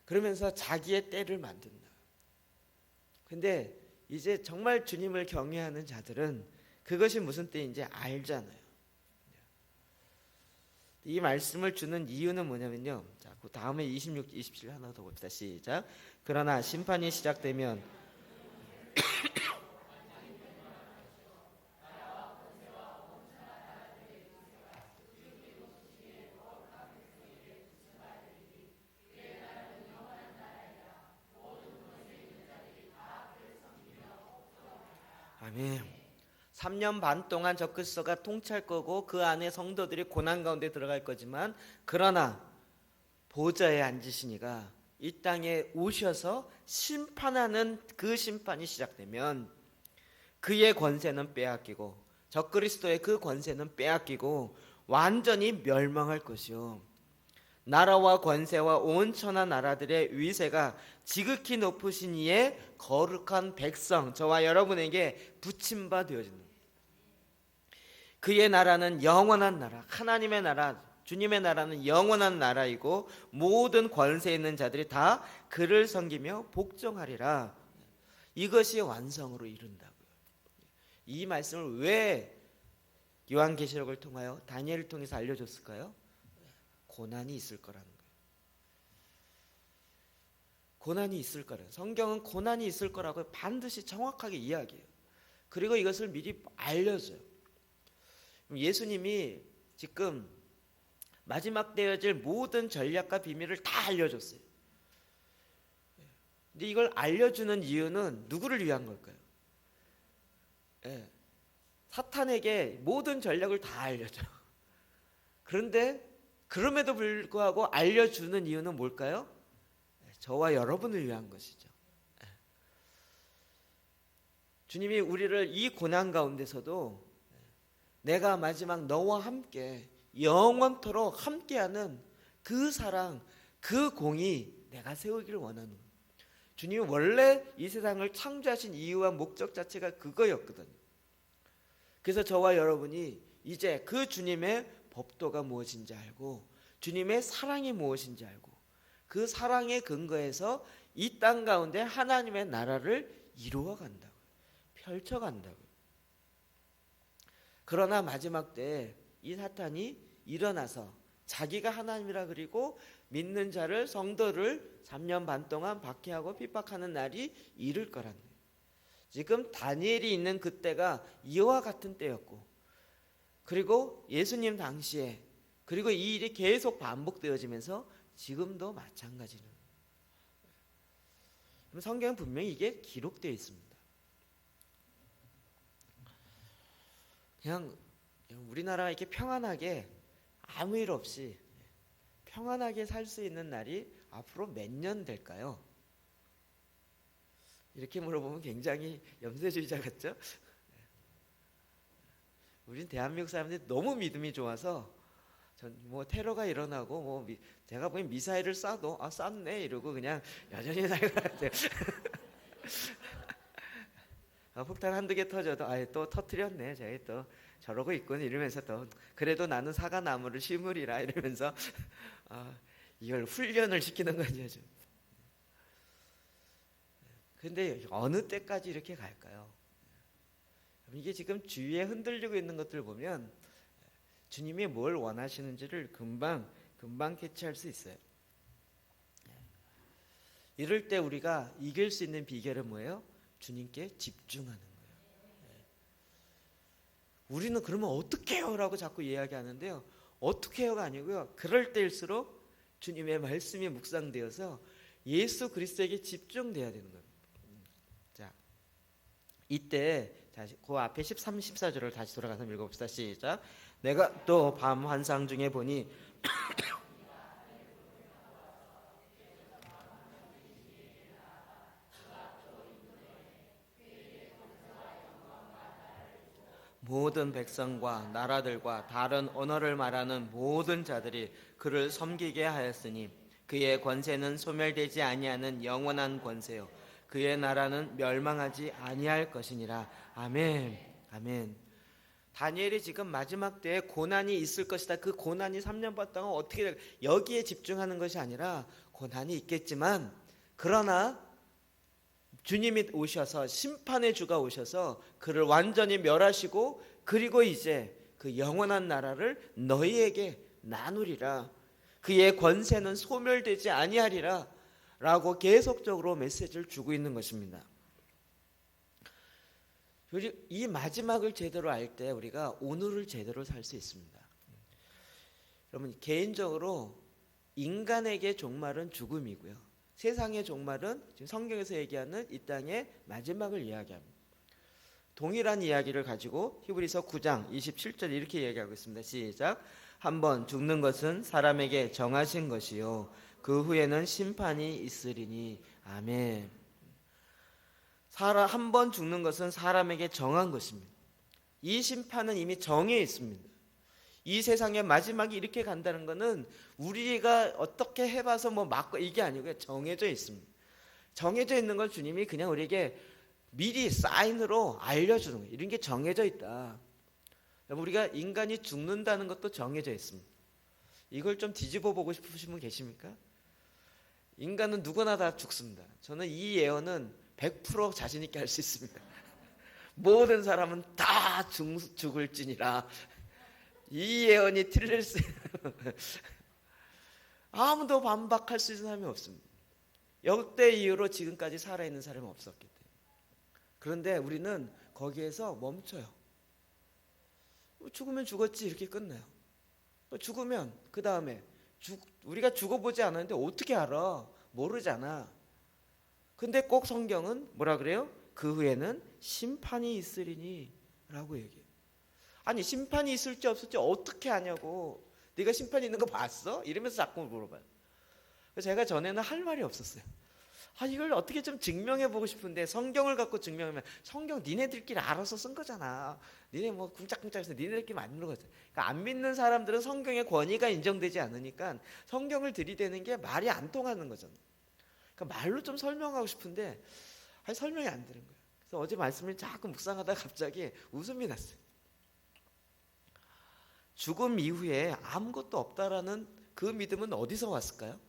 그러면서 자기의 때를 만든다. 근데 이제 정말 주님을 경외하는 자들은 그것이 무슨 때인지 알잖아요. 이 말씀을 주는 이유는 뭐냐면요. 자, 그 다음에 26, 27 하나 더 봅시다. 시작. 그러나 심판이 시작되면 아멘. 3년 반 동안 적그리스도가 통치할 거고 그 안에 성도들이 고난 가운데 들어갈 거지만 그러나 보좌에 앉으시니가 이 땅에 오셔서 심판하는 그 심판이 시작되면 그의 권세는 빼앗기고 적그리스도의 그 권세는 빼앗기고 완전히 멸망할 것이요 나라와 권세와 온 천하 나라들의 위세가 지극히 높으신 이의 거룩한 백성 저와 여러분에게 붙임바 되어진다. 그의 나라는 영원한 나라, 하나님의 나라, 주님의 나라는 영원한 나라이고 모든 권세 있는 자들이 다 그를 섬기며 복종하리라. 이것이 완성으로 이룬다고요. 이 말씀을 왜 요한계시록을 통하여 다니엘을 통해서 알려줬을까요? 고난이 있을 거라는 거예요. 고난이 있을 거라는. 성경은 고난이 있을 거라고 반드시 정확하게 이야기해요. 그리고 이것을 미리 알려줘요. 예수님이 지금 마지막 되어질 모든 전략과 비밀을 다 알려줬어요. 근데 이걸 알려주는 이유는 누구를 위한 걸까요? 사탄에게 모든 전략을 다 알려줘. 그런데 그럼에도 불구하고 알려주는 이유는 뭘까요? 저와 여러분을 위한 것이죠. 주님이 우리를 이 고난 가운데서도 내가 마지막 너와 함께 영원토록 함께하는 그 사랑, 그 공의 내가 세우기를 원하는 거예요. 주님이 원래 이 세상을 창조하신 이유와 목적 자체가 그거였거든요. 그래서 저와 여러분이 이제 그 주님의 법도가 무엇인지 알고 주님의 사랑이 무엇인지 알고 그 사랑의 근거에서 이 땅 가운데 하나님의 나라를 이루어 간다고요. 펼쳐 간다고요. 그러나 마지막 때에 이 사탄이 일어나서 자기가 하나님이라 그리고 믿는 자를 성도를 3년 반 동안 박해하고 핍박하는 날이 이를 거라는 거예요. 지금 다니엘이 있는 그때가 이와 같은 때였고 그리고 예수님 당시에 그리고 이 일이 계속 반복되어지면서 지금도 마찬가지는 성경은 분명히 이게 기록되어 있습니다. 그냥 우리나라가 이렇게 평안하게 아무 일 없이 평안하게 살 수 있는 날이 앞으로 몇 년 될까요? 이렇게 물어보면 굉장히 염세주의자 같죠? 우린 대한민국 사람들이 너무 믿음이 좋아서 뭐 테러가 일어나고 뭐 제가 보기엔 미사일을 쏴도 쐈네 이러고 그냥 여전히 살고 같아요. 폭탄 한두 개 터져도 또 터뜨렸네 저기 또 저러고 있군 이러면서 또 그래도 나는 사과나무를 심으리라 이러면서 이걸 훈련을 시키는 거죠. 근데 어느 때까지 이렇게 갈까요? 이게 지금 주위에 흔들리고 있는 것들을 보면 주님이 뭘 원하시는지를 금방 캐치할 수 있어요. 이럴 때 우리가 이길 수 있는 비결은 뭐예요? 주님께 집중하는 거예요. 우리는 그러면 어떻게 해요? 라고 자꾸 이야기하는데요. 어떻게 해요가 아니고요. 그럴 때일수록 주님의 말씀이 묵상되어서 예수 그리스도에게 집중돼야 되는 거예요. 자, 이때 다시 그 앞에 13, 14절을 다시 돌아가서 읽어봅시다. 시작. 내가 또 밤 환상 중에 보니 모든 백성과 나라들과 다른 언어를 말하는 모든 자들이 그를 섬기게 하였으니 그의 권세는 소멸되지 아니하는 영원한 권세요 그의 나라는 멸망하지 아니할 것이니라. 아멘. 아멘. 다니엘이 지금 마지막 때에 고난이 있을 것이다. 그 고난이 3년 반 동안 어떻게 여기에 집중하는 것이 아니라 고난이 있겠지만 그러나 주님이 오셔서 심판의 주가 오셔서 그를 완전히 멸하시고 그리고 이제 그 영원한 나라를 너희에게 나누리라. 그의 권세는 소멸되지 아니하리라 라고 계속적으로 메시지를 주고 있는 것입니다. 이 마지막을 제대로 알 때 우리가 오늘을 제대로 살 수 있습니다. 여러분 개인적으로 인간에게 종말은 죽음이고요. 세상의 종말은 지금 성경에서 얘기하는 이 땅의 마지막을 이야기합니다. 동일한 이야기를 가지고 히브리서 9장 27절 이렇게 이야기하고 있습니다. 시작. 한번 죽는 것은 사람에게 정하신 것이요 그 후에는 심판이 있으리니. 아멘. 한 번 죽는 것은 사람에게 정한 것입니다. 이 심판은 이미 정해 있습니다. 이 세상의 마지막이 이렇게 간다는 것은 우리가 어떻게 해봐서 뭐 맞고 이게 아니고요. 정해져 있습니다. 정해져 있는 걸 주님이 그냥 우리에게 미리 사인으로 알려주는 거예요. 이런 게 정해져 있다. 우리가 인간이 죽는다는 것도 정해져 있습니다. 이걸 좀 뒤집어 보고 싶으신 분 계십니까? 인간은 누구나 다 죽습니다. 저는 이 예언은 100% 자신 있게 할 수 있습니다. 모든 사람은 다 죽을지니라. 이 예언이 틀릴 수 아무도 반박할 수 있는 사람이 없습니다. 역대 이후로 지금까지 살아있는 사람은 없었기 때문에. 그런데 우리는 거기에서 멈춰요. 죽으면 죽었지 이렇게 끝나요. 죽으면 그 다음에 우리가 죽어보지 않았는데 어떻게 알아? 모르잖아. 근데 꼭 성경은 뭐라 그래요? 그 후에는 심판이 있으리니 라고 얘기해요. 아니 심판이 있을지 없을지 어떻게 아냐고. 네가 심판이 있는 거 봤어? 이러면서 자꾸 물어봐요. 제가 전에는 할 말이 없었어요. 이걸 어떻게 좀 증명해 보고 싶은데 성경을 갖고 증명하면 성경 니네들끼리 알아서 쓴 거잖아. 니네 뭐 쿵짝쿵짝해서 니네들끼리 만든 거지. 그러니까 안 믿는 사람들은 성경의 권위가 인정되지 않으니까 성경을 들이대는 게 말이 안 통하는 거잖아. 그러니까 말로 좀 설명하고 싶은데 설명이 안 되는 거예요. 그래서 어제 말씀을 자꾸 묵상하다가 갑자기 웃음이 났어요. 죽음 이후에 아무것도 없다라는 그 믿음은 어디서 왔을까요?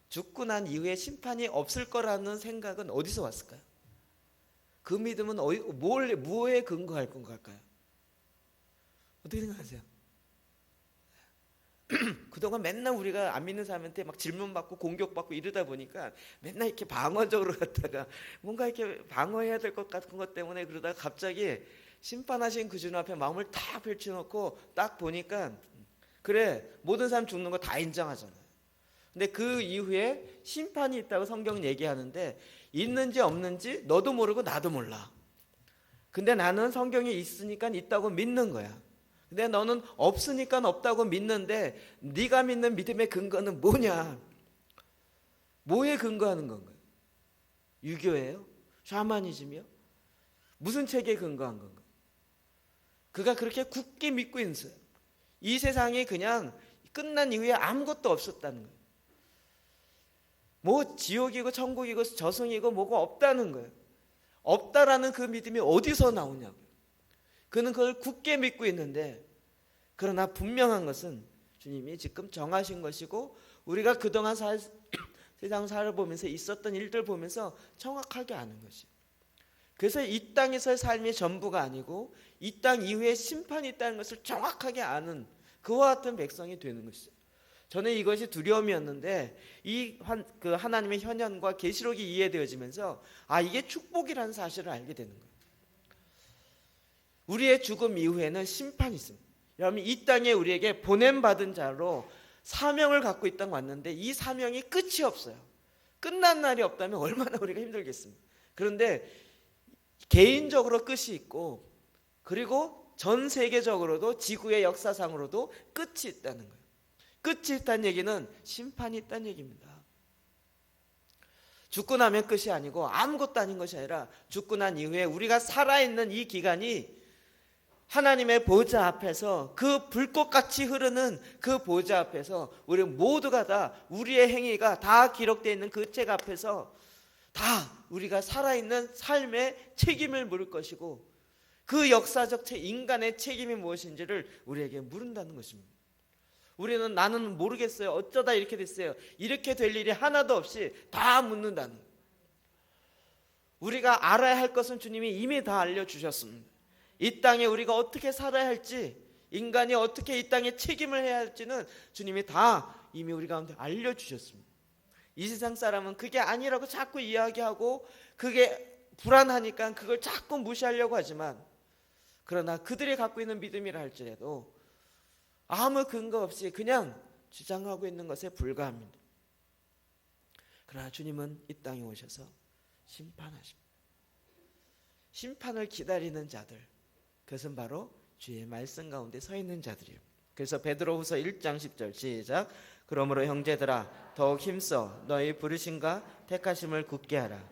죽고 난 이후에 심판이 없을 거라는 생각은 어디서 왔을까요? 그 믿음은 뭐에 근거할 건가요? 어떻게 생각하세요? 그동안 맨날 우리가 안 믿는 사람한테 막 질문받고 공격받고 이러다 보니까 맨날 이렇게 방어적으로 갔다가 뭔가 이렇게 방어해야 될 것 같은 것 때문에 그러다가 갑자기 심판하신 그 주님 앞에 마음을 딱 펼쳐놓고 딱 보니까 그래, 모든 사람 죽는 거 다 인정하잖아요. 근데 그 이후에 심판이 있다고 성경은 얘기하는데 있는지 없는지 너도 모르고 나도 몰라. 근데 나는 성경에 있으니까 있다고 믿는 거야. 근데 너는 없으니까 없다고 믿는데 네가 믿는 믿음의 근거는 뭐냐? 뭐에 근거하는 건가요? 유교예요? 샤머니즘이요? 무슨 책에 근거한 건가요? 그가 그렇게 굳게 믿고 있는 거예요. 이 세상이 그냥 끝난 이후에 아무것도 없었다는 거예요. 뭐 지옥이고 천국이고 저승이고 뭐가 없다는 거예요. 없다라는 그 믿음이 어디서 나오냐고요. 그는 그걸 굳게 믿고 있는데 그러나 분명한 것은 주님이 지금 정하신 것이고 우리가 그동안 세상 살아보면서 있었던 일들 보면서 정확하게 아는 것이에요. 그래서 이 땅에서의 삶이 전부가 아니고 이 땅 이후에 심판이 있다는 것을 정확하게 아는 그와 같은 백성이 되는 것이죠. 저는 이것이 두려움이었는데 그 하나님의 현현과 계시록이 이해되어지면서 이게 축복이라는 사실을 알게 되는 거예요. 우리의 죽음 이후에는 심판이 있습니다. 여러분 이 땅에 우리에게 보냄받은 자로 사명을 갖고 이 땅 왔는데 이 사명이 끝이 없어요. 끝난 날이 없다면 얼마나 우리가 힘들겠습니까? 그런데 개인적으로 끝이 있고 그리고 전 세계적으로도 지구의 역사상으로도 끝이 있다는 거예요. 끝이 있다는 얘기는 심판이 있다는 얘기입니다. 죽고 나면 끝이 아니고 아무것도 아닌 것이 아니라 죽고 난 이후에 우리가 살아있는 이 기간이 하나님의 보좌 앞에서 그 불꽃같이 흐르는 그 보좌 앞에서 우리 모두가 다 우리의 행위가 다 기록되어 있는 그 책 앞에서 다 우리가 살아있는 삶의 책임을 물을 것이고 그 역사적 인간의 책임이 무엇인지를 우리에게 물은다는 것입니다. 우리는 나는 모르겠어요. 어쩌다 이렇게 됐어요. 이렇게 될 일이 하나도 없이 다 묻는다는 거예요. 우리가 알아야 할 것은 주님이 이미 다 알려주셨습니다. 이 땅에 우리가 어떻게 살아야 할지 인간이 어떻게 이 땅에 책임을 해야 할지는 주님이 다 이미 우리 가운데 알려주셨습니다. 이 세상 사람은 그게 아니라고 자꾸 이야기하고 그게 불안하니까 그걸 자꾸 무시하려고 하지만 그러나 그들이 갖고 있는 믿음이라 할지라도 아무 근거 없이 그냥 주장하고 있는 것에 불과합니다. 그러나 주님은 이 땅에 오셔서 심판하십니다. 심판을 기다리는 자들, 그것은 바로 주의 말씀 가운데 서 있는 자들이에요. 그래서 베드로후서 1장 10절 시작. 그러므로 형제들아 더욱 힘써 너희 부르심과 택하심을 굳게 하라.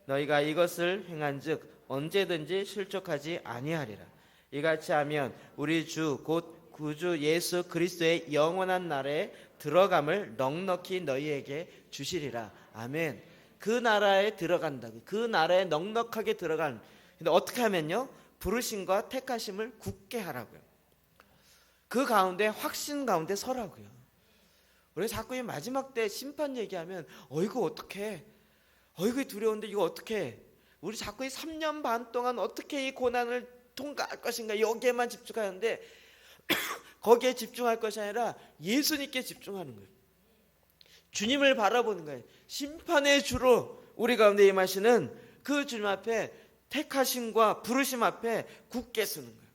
너희가 이것을 행한즉 언제든지 실족하지 아니하리라. 이같이 하면 우리 주 곧 구주 예수 그리스도의 영원한 나라에 들어감을 넉넉히 너희에게 주시리라. 아멘. 그 나라에 들어간다고. 그 나라에 넉넉하게 들어간. 근데 어떻게 하면요? 부르심과 택하심을 굳게 하라고요. 그 가운데 확신 가운데 서라고요. 우리 자꾸 이 마지막 때 심판 얘기하면 이거 어떡해? 이거 두려운데 이거 어떡해? 우리 자꾸 이 3년 반 동안 어떻게 이 고난을 통과할 것인가 여기에만 집중하는데 거기에 집중할 것이 아니라 예수님께 집중하는 거예요. 주님을 바라보는 거예요. 심판의 주로 우리 가운데 임하시는 그 주님 앞에 택하심과 부르심 앞에 굳게 서는 거예요.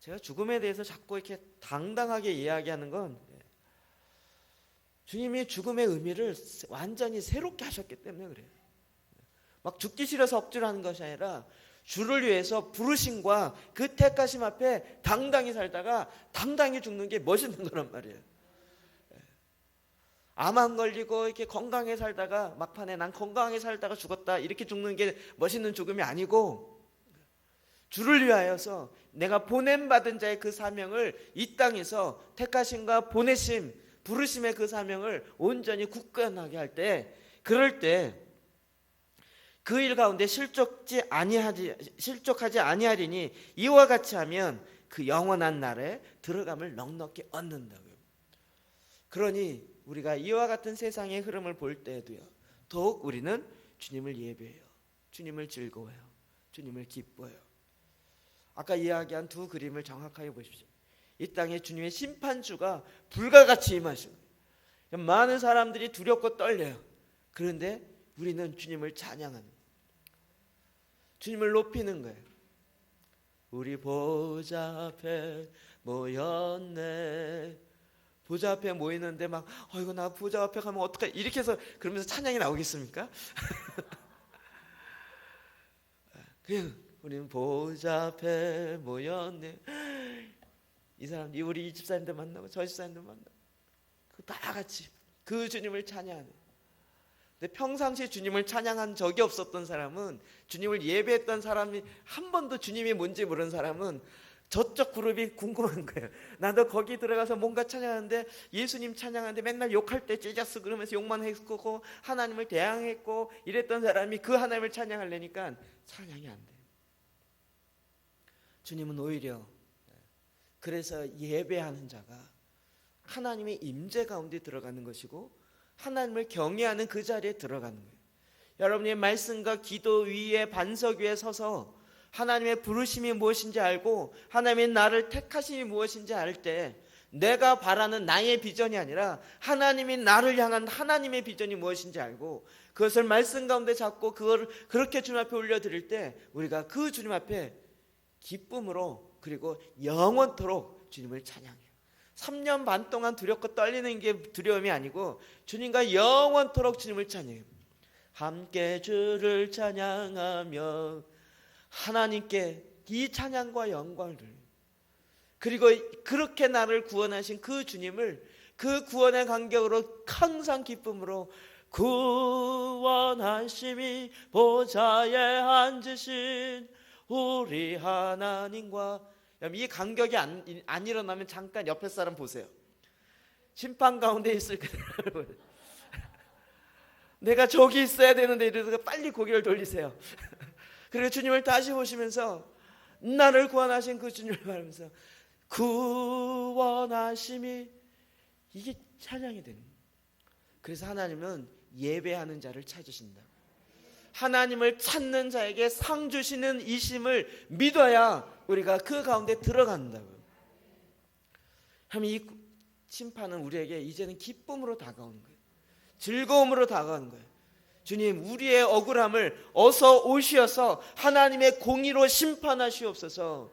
제가 죽음에 대해서 자꾸 이렇게 당당하게 이야기하는 건 주님이 죽음의 의미를 완전히 새롭게 하셨기 때문에 그래요. 막 죽기 싫어서 억지로 하는 것이 아니라 주를 위해서 부르심과 그 택하심 앞에 당당히 살다가 당당히 죽는 게 멋있는 거란 말이에요. 암 안 걸리고 이렇게 건강하게 살다가 막판에 난 건강하게 살다가 죽었다 이렇게 죽는 게 멋있는 죽음이 아니고, 주를 위하여서 내가 보냄받은 자의 그 사명을 이 땅에서 택하심과 보내심, 부르심의 그 사명을 온전히 굳건하게 할 때, 그럴 때 그 일 가운데 실족하지 아니하리니 이와 같이 하면 그 영원한 날에 들어감을 넉넉히 얻는다고요. 그러니 우리가 이와 같은 세상의 흐름을 볼 때에도요, 더욱 우리는 주님을 예배해요, 주님을 즐거워해요, 주님을 기뻐해요. 아까 이야기한 두 그림을 정확하게 보십시오. 이 땅에 주님의 심판주가 불가같이 임하시고 많은 사람들이 두렵고 떨려요. 그런데 우리는 주님을 찬양하는, 주님을 높이는 거예요. 우리 보좌 앞에 모였네. 보좌 앞에 모이는데 막 이거 나 보좌 앞에 가면 어떡해 이렇게 해서 그러면서 찬양이 나오겠습니까? 그냥 우리는 보좌 앞에 모였네. 이 사람, 우리 이 집사님들 만나고 저 집사님들 만나고 다 같이 그 주님을 찬양하는. 근데 평상시에 주님을 찬양한 적이 없었던 사람은, 주님을 예배했던 사람이 한 번도 주님이 뭔지 모르는 사람은 저쪽 그룹이 궁금한 거예요. 나도 거기 들어가서 뭔가 찬양하는데, 예수님 찬양하는데 맨날 욕할 때 찢었어 그러면서 욕만 했고 하나님을 대항했고 이랬던 사람이 그 하나님을 찬양하려니까 찬양이 안 돼요. 주님은 오히려 그래서 예배하는 자가 하나님의 임재 가운데 들어가는 것이고 하나님을 경외하는 그 자리에 들어가는 거예요. 여러분의 말씀과 기도 위에 반석 위에 서서 하나님의 부르심이 무엇인지 알고 하나님의 나를 택하심이 무엇인지 알 때, 내가 바라는 나의 비전이 아니라 하나님이 나를 향한 하나님의 비전이 무엇인지 알고 그것을 말씀 가운데 잡고 그걸 그렇게 주님 앞에 올려드릴 때, 우리가 그 주님 앞에 기쁨으로 그리고 영원토록 주님을 찬양해요. 3년 반 동안 두렵고 떨리는 게 두려움이 아니고 주님과 영원토록 주님을 찬양해요. 함께 주를 찬양하며 하나님께 이 찬양과 영광을 드려요. 그리고 그렇게 나를 구원하신 그 주님을 그 구원의 간격으로 항상 기쁨으로 구원하심이 보좌에 앉으신 우리 하나님과, 이 간격이 안 일어나면 잠깐 옆에 사람 보세요. 심판 가운데 있을 거예요. 내가 저기 있어야 되는데 이래서 빨리 고개를 돌리세요. 그리고 주님을 다시 보시면서 나를 구원하신 그 주님을 바라면서 구원하심이, 이게 찬양이 되는 거예요. 그래서 하나님은 예배하는 자를 찾으신다. 하나님을 찾는 자에게 상 주시는 이심을 믿어야 우리가 그 가운데 들어간다고요. 이 심판은 우리에게 이제는 기쁨으로 다가오는 거예요. 즐거움으로 다가오는 거예요. 주님, 우리의 억울함을 어서 오시어서 하나님의 공의로 심판하시옵소서.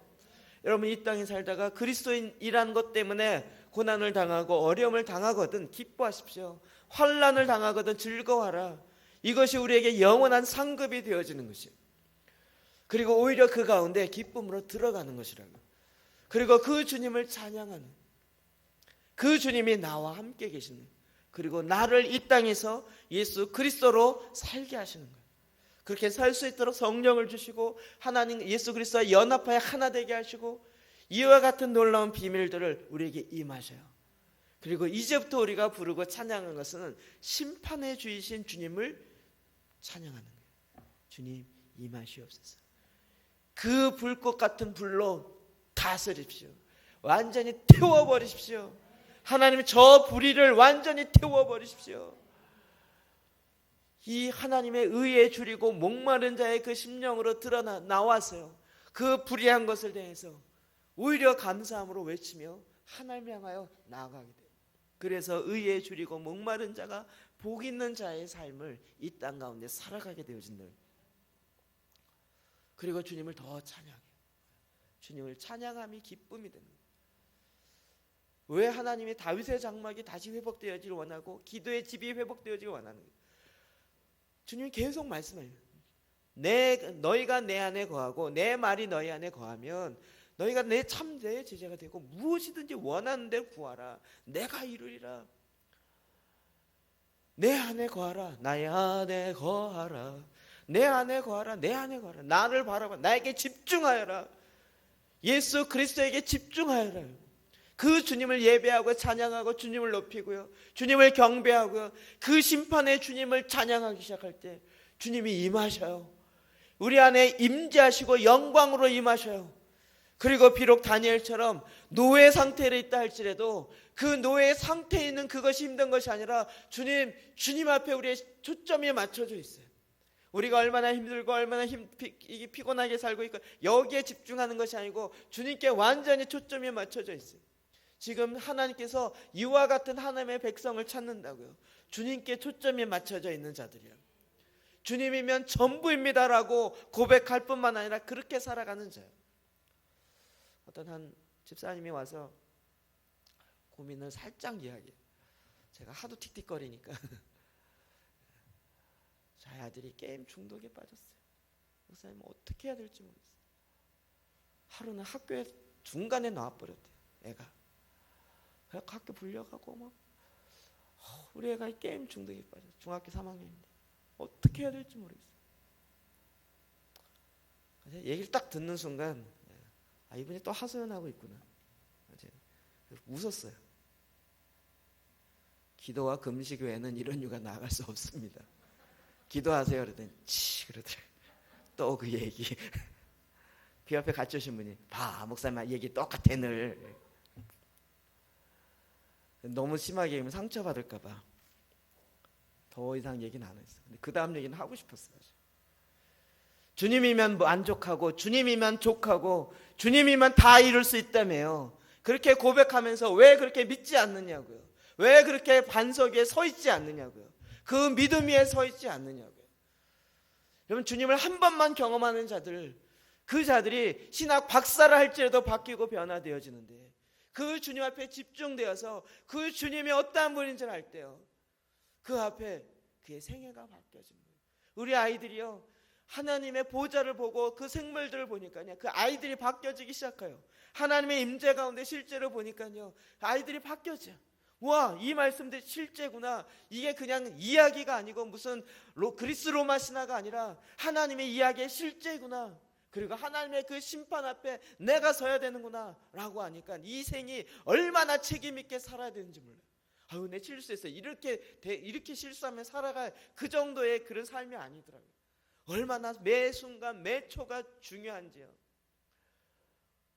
여러분, 이 땅에 살다가 그리스도인이라는 것 때문에 고난을 당하고 어려움을 당하거든 기뻐하십시오. 환난을 당하거든 즐거워하라. 이것이 우리에게 영원한 상급이 되어지는 것이에요. 그리고 오히려 그 가운데 기쁨으로 들어가는 것이라고. 그리고 그 주님을 찬양하는, 그 주님이 나와 함께 계시는, 그리고 나를 이 땅에서 예수 그리스도로 살게 하시는 거예요. 그렇게 살 수 있도록 성령을 주시고 하나님 예수 그리스도와 연합하여 하나 되게 하시고 이와 같은 놀라운 비밀들을 우리에게 임하셔요. 그리고 이제부터 우리가 부르고 찬양하는 것은 심판의 주이신 주님을 찬양하는 거예요. 주님 임하시옵소서. 그 불꽃 같은 불로 다스립시오. 완전히 태워버리십시오. 하나님 저 불의를 완전히 태워버리십시오. 이 하나님의 의에 줄이고 목마른 자의 그 심령으로 나와서요, 그 불의한 것을 대해서 오히려 감사함으로 외치며 하나님을 향하여 나아가게 돼요. 그래서 의에 줄이고 목마른 자가 복 있는 자의 삶을 이 땅 가운데 살아가게 되어진다. 그리고 주님을 더 찬양해요. 주님을 찬양함이 기쁨이 됩니다. 왜 하나님이 다윗의 장막이 다시 회복되어지길 원하고 기도의 집이 회복되어지길 원하는 거예요? 주님이 계속 말씀해요. 너희가 내 안에 거하고 내 말이 너희 안에 거하면 너희가 내 참되의 제자가 되고 무엇이든지 원하는 대로 구하라. 내가 이루리라. 내 안에 거하라. 나의 안에 거하라. 내 안에 거하라. 내 안에 거하라. 나를 바라봐. 나에게 집중하여라. 예수 그리스도에게 집중하여라. 그 주님을 예배하고 찬양하고 주님을 높이고요, 주님을 경배하고요, 그 심판의 주님을 찬양하기 시작할 때 주님이 임하셔요. 우리 안에 임재하시고 영광으로 임하셔요. 그리고 비록 다니엘처럼 노예 상태에 있다 할지라도 그 노예 상태에 있는 그것이 힘든 것이 아니라 주님 앞에 우리의 초점이 맞춰져 있어요. 우리가 얼마나 힘들고 얼마나 피곤하게 살고 있고 여기에 집중하는 것이 아니고 주님께 완전히 초점이 맞춰져 있어요. 지금 하나님께서 이와 같은 하나님의 백성을 찾는다고요. 주님께 초점이 맞춰져 있는 자들이요, 주님이면 전부입니다라고 고백할 뿐만 아니라 그렇게 살아가는 자예요. 어떤 한 집사님이 와서 고민을 살짝 이야기해요. 제가 하도 틱틱거리니까 저희 아들이 게임 중독에 빠졌어요. 목사님 어떻게 해야 될지 모르겠어요. 하루는 학교에 중간에 나와버렸대요. 애가. 그래서 학교 불려가고 막 우리 애가 게임 중독에 빠졌어요. 중학교 3학년인데 어떻게 해야 될지 모르겠어요. 얘기를 딱 듣는 순간 이분이 또 하소연하고 있구나. 웃었어요. 기도와 금식 외에는 이런 유가 나아갈 수 없습니다. 기도하세요 그러더니 그러더라고요. 또 그 얘기. 그 옆에 같이 오신 분이 봐 목사님 얘기 똑같아 늘. 너무 심하게 얘기하면 상처받을까 봐 더 이상 얘기는 안 했어요. 근데 그 다음 얘기는 하고 싶었어요. 주님이면 만족하고 주님이면 족하고 주님이면 다 이룰 수 있다며요. 그렇게 고백하면서 왜 그렇게 믿지 않느냐고요. 왜 그렇게 반석 위에 서 있지 않느냐고요. 그 믿음 위에 서 있지 않느냐고요. 여러분 주님을 한 번만 경험하는 자들, 그 자들이 신학 박사를 할지라도 바뀌고 변화되어지는데 그 주님 앞에 집중되어서 그 주님이 어떠한 분인지를 알 때요, 그 앞에 그의 생애가 바뀌어진 거예요. 우리 아이들이요 하나님의 보좌를 보고 그 생물들을 보니까요 그 아이들이 바뀌어지기 시작해요. 하나님의 임재 가운데 실제로 보니까요 아이들이 바뀌어져요. 와, 이 말씀들이 실제구나. 이게 그냥 이야기가 아니고 무슨 그리스 로마 신화가 아니라 하나님의 이야기의 실제구나. 그리고 하나님의 그 심판 앞에 내가 서야 되는구나 라고 하니까 이 생이 얼마나 책임 있게 살아야 되는지 몰라요. 내 실수했어요. 이렇게 실수하면 살아갈 그 정도의 그런 삶이 아니더라고요. 얼마나 매 순간 매 초가 중요한지요.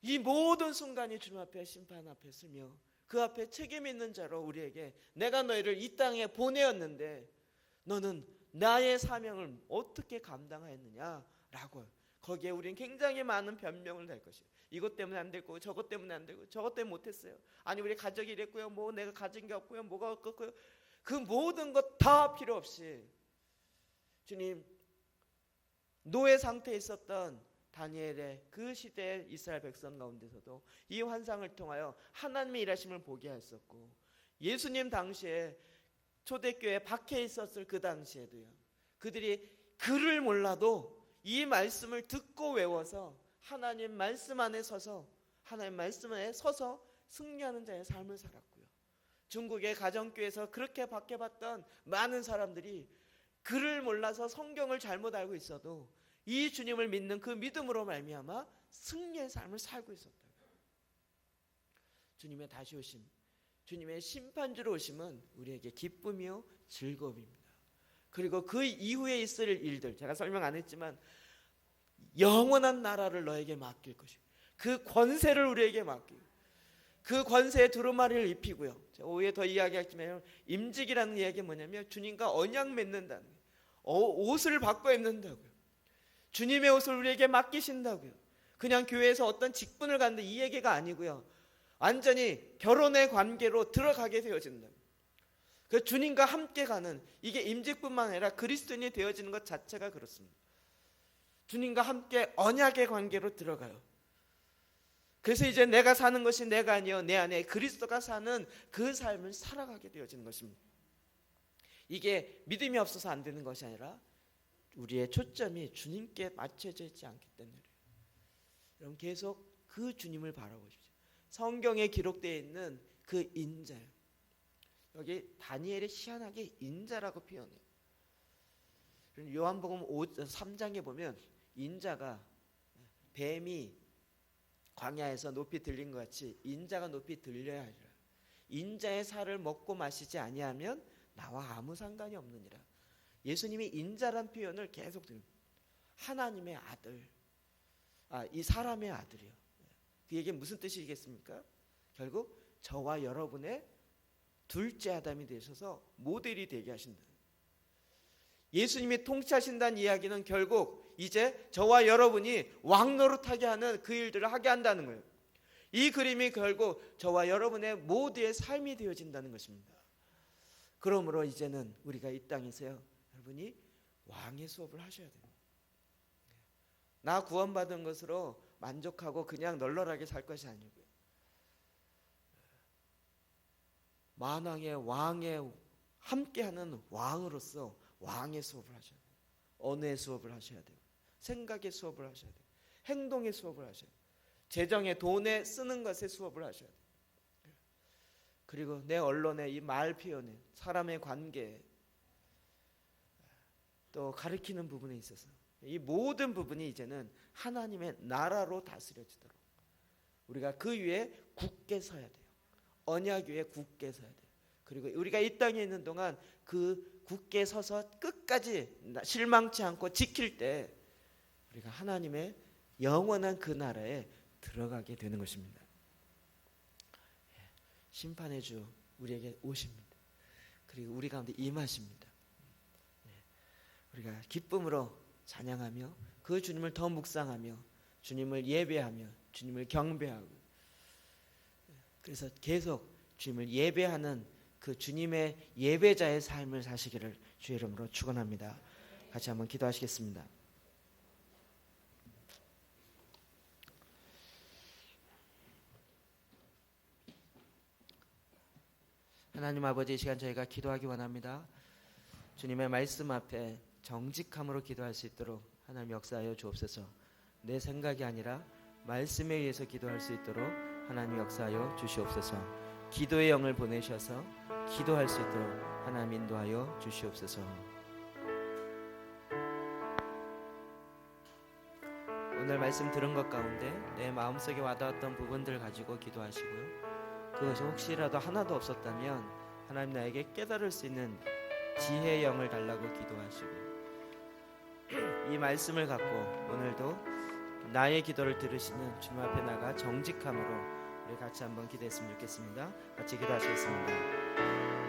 이 모든 순간이 주님 앞에 심판 앞에 서며 그 앞에 책임 있는 자로 우리에게 내가 너희를 이 땅에 보내었는데 너는 나의 사명을 어떻게 감당하였느냐라고 거기에 우리는 굉장히 많은 변명을 할 것이에요. 이것 때문에 안 되고 저것 때문에 안 되고 저것 때문에 못했어요. 아니 우리 가족이 이랬고요. 뭐 내가 가진 게 없고요. 뭐가 없고요. 그 모든 것 다 필요 없이 주님 노예 상태에 있었던 다니엘의 그 시대의 이스라엘 백성 가운데서도 이 환상을 통하여 하나님의 일하심을 보게 하셨고 예수님 당시에 초대교회에 박해 있었을 그 당시에도요 그들이 글을 몰라도 이 말씀을 듣고 외워서 하나님 말씀 안에 서서 하나님 말씀 안에 서서 승리하는 자의 삶을 살았고요. 중국의 가정교회에서 그렇게 박해받던 많은 사람들이 글을 몰라서 성경을 잘못 알고 있어도 이 주님을 믿는 그 믿음으로 말미암아 승리의 삶을 살고 있었다. 주님의 다시 오심, 주님의 심판주로 오심은 우리에게 기쁨이요 즐거움입니다. 그리고 그 이후에 있을 일들, 제가 설명 안 했지만 영원한 나라를 너에게 맡길 것이고 그 권세를 우리에게 맡기고 그 권세에 두루마리를 입히고요. 제가 오후에 더 이야기하지만 임직이라는 이야기가 뭐냐면 주님과 언약 맺는다는 거예요. 옷을 바꿔 입는다고요. 주님의 옷을 우리에게 맡기신다고요. 그냥 교회에서 어떤 직분을 갖는 이 얘기가 아니고요. 완전히 결혼의 관계로 들어가게 되어진다. 그 주님과 함께 가는 이게 임직뿐만 아니라 그리스도인이 되어지는 것 자체가 그렇습니다. 주님과 함께 언약의 관계로 들어가요. 그래서 이제 내가 사는 것이 내가 아니요 내 안에 그리스도가 사는 그 삶을 살아가게 되어지는 것입니다. 이게 믿음이 없어서 안 되는 것이 아니라 우리의 초점이 주님께 맞춰져 있지 않기 때문에 여러분 계속 그 주님을 바라보십시오. 성경에 기록되어 있는 그 인자요. 여기 다니엘이 희한하게 인자라고 표현해요. 요한복음 3장에 보면 인자가 뱀이 광야에서 높이 들린 것 같이 인자가 높이 들려야 하리라. 인자의 살을 먹고 마시지 아니하면 나와 아무 상관이 없느니라. 예수님이 인자란 표현을 계속 들립니다. 하나님의 아들, 이 사람의 아들이요. 그 얘기는 무슨 뜻이겠습니까? 결국 저와 여러분의 둘째 아담이 되셔서 모델이 되게 하신다. 예수님이 통치하신다는 이야기는 결국 이제 저와 여러분이 왕노릇하게 하는 그 일들을 하게 한다는 거예요. 이 그림이 결국 저와 여러분의 모두의 삶이 되어진다는 것입니다. 그러므로 이제는 우리가 이 땅에서요, 여러분이 왕의 수업을 하셔야 돼요. 나 구원받은 것으로 만족하고 그냥 널널하게 살 것이 아니고요, 만왕의 왕의 함께하는 왕으로서 왕의 수업을 하셔야 돼요. 언어의 수업을 하셔야 돼요. 생각의 수업을 하셔야 돼요. 행동의 수업을 하셔야 돼요. 재정의 돈에 쓰는 것의 수업을 하셔야 돼요. 그리고 내 언론의 이 말 표현에, 사람의 관계에, 또 가르치는 부분에 있어서 이 모든 부분이 이제는 하나님의 나라로 다스려지도록 우리가 그 위에 굳게 서야 돼요. 언약 위에 굳게 서야 돼요. 그리고 우리가 이 땅에 있는 동안 그 굳게 서서 끝까지 실망치 않고 지킬 때 우리가 하나님의 영원한 그 나라에 들어가게 되는 것입니다. 심판의 주 우리에게 오십니다. 그리고 우리 가운데 임하십니다. 우리가 기쁨으로 찬양하며 그 주님을 더 묵상하며 주님을 예배하며 주님을 경배하고, 그래서 계속 주님을 예배하는 그 주님의 예배자의 삶을 사시기를 주의 이름으로 축원합니다. 같이 한번 기도하시겠습니다. 하나님 아버지, 이 시간 저희가 기도하기 원합니다. 주님의 말씀 앞에 정직함으로 기도할 수 있도록 하나님 역사하여 주옵소서. 내 생각이 아니라 말씀에 의해서 기도할 수 있도록 하나님 역사하여 주시옵소서. 기도의 영을 보내셔서 기도할 수 있도록 하나님 인도하여 주시옵소서. 오늘 말씀 들은 것 가운데 내 마음속에 와닿았던 부분들 가지고 기도하시고요, 그것이 혹시라도 하나도 없었다면 하나님 나에게 깨달을 수 있는 지혜의 영을 달라고 기도하시고, 이 말씀을 갖고 오늘도 나의 기도를 들으시는 주님 앞에 나가 정직함으로 우리 같이 한번 기도했으면 좋겠습니다. 같이 기도하시겠습니다.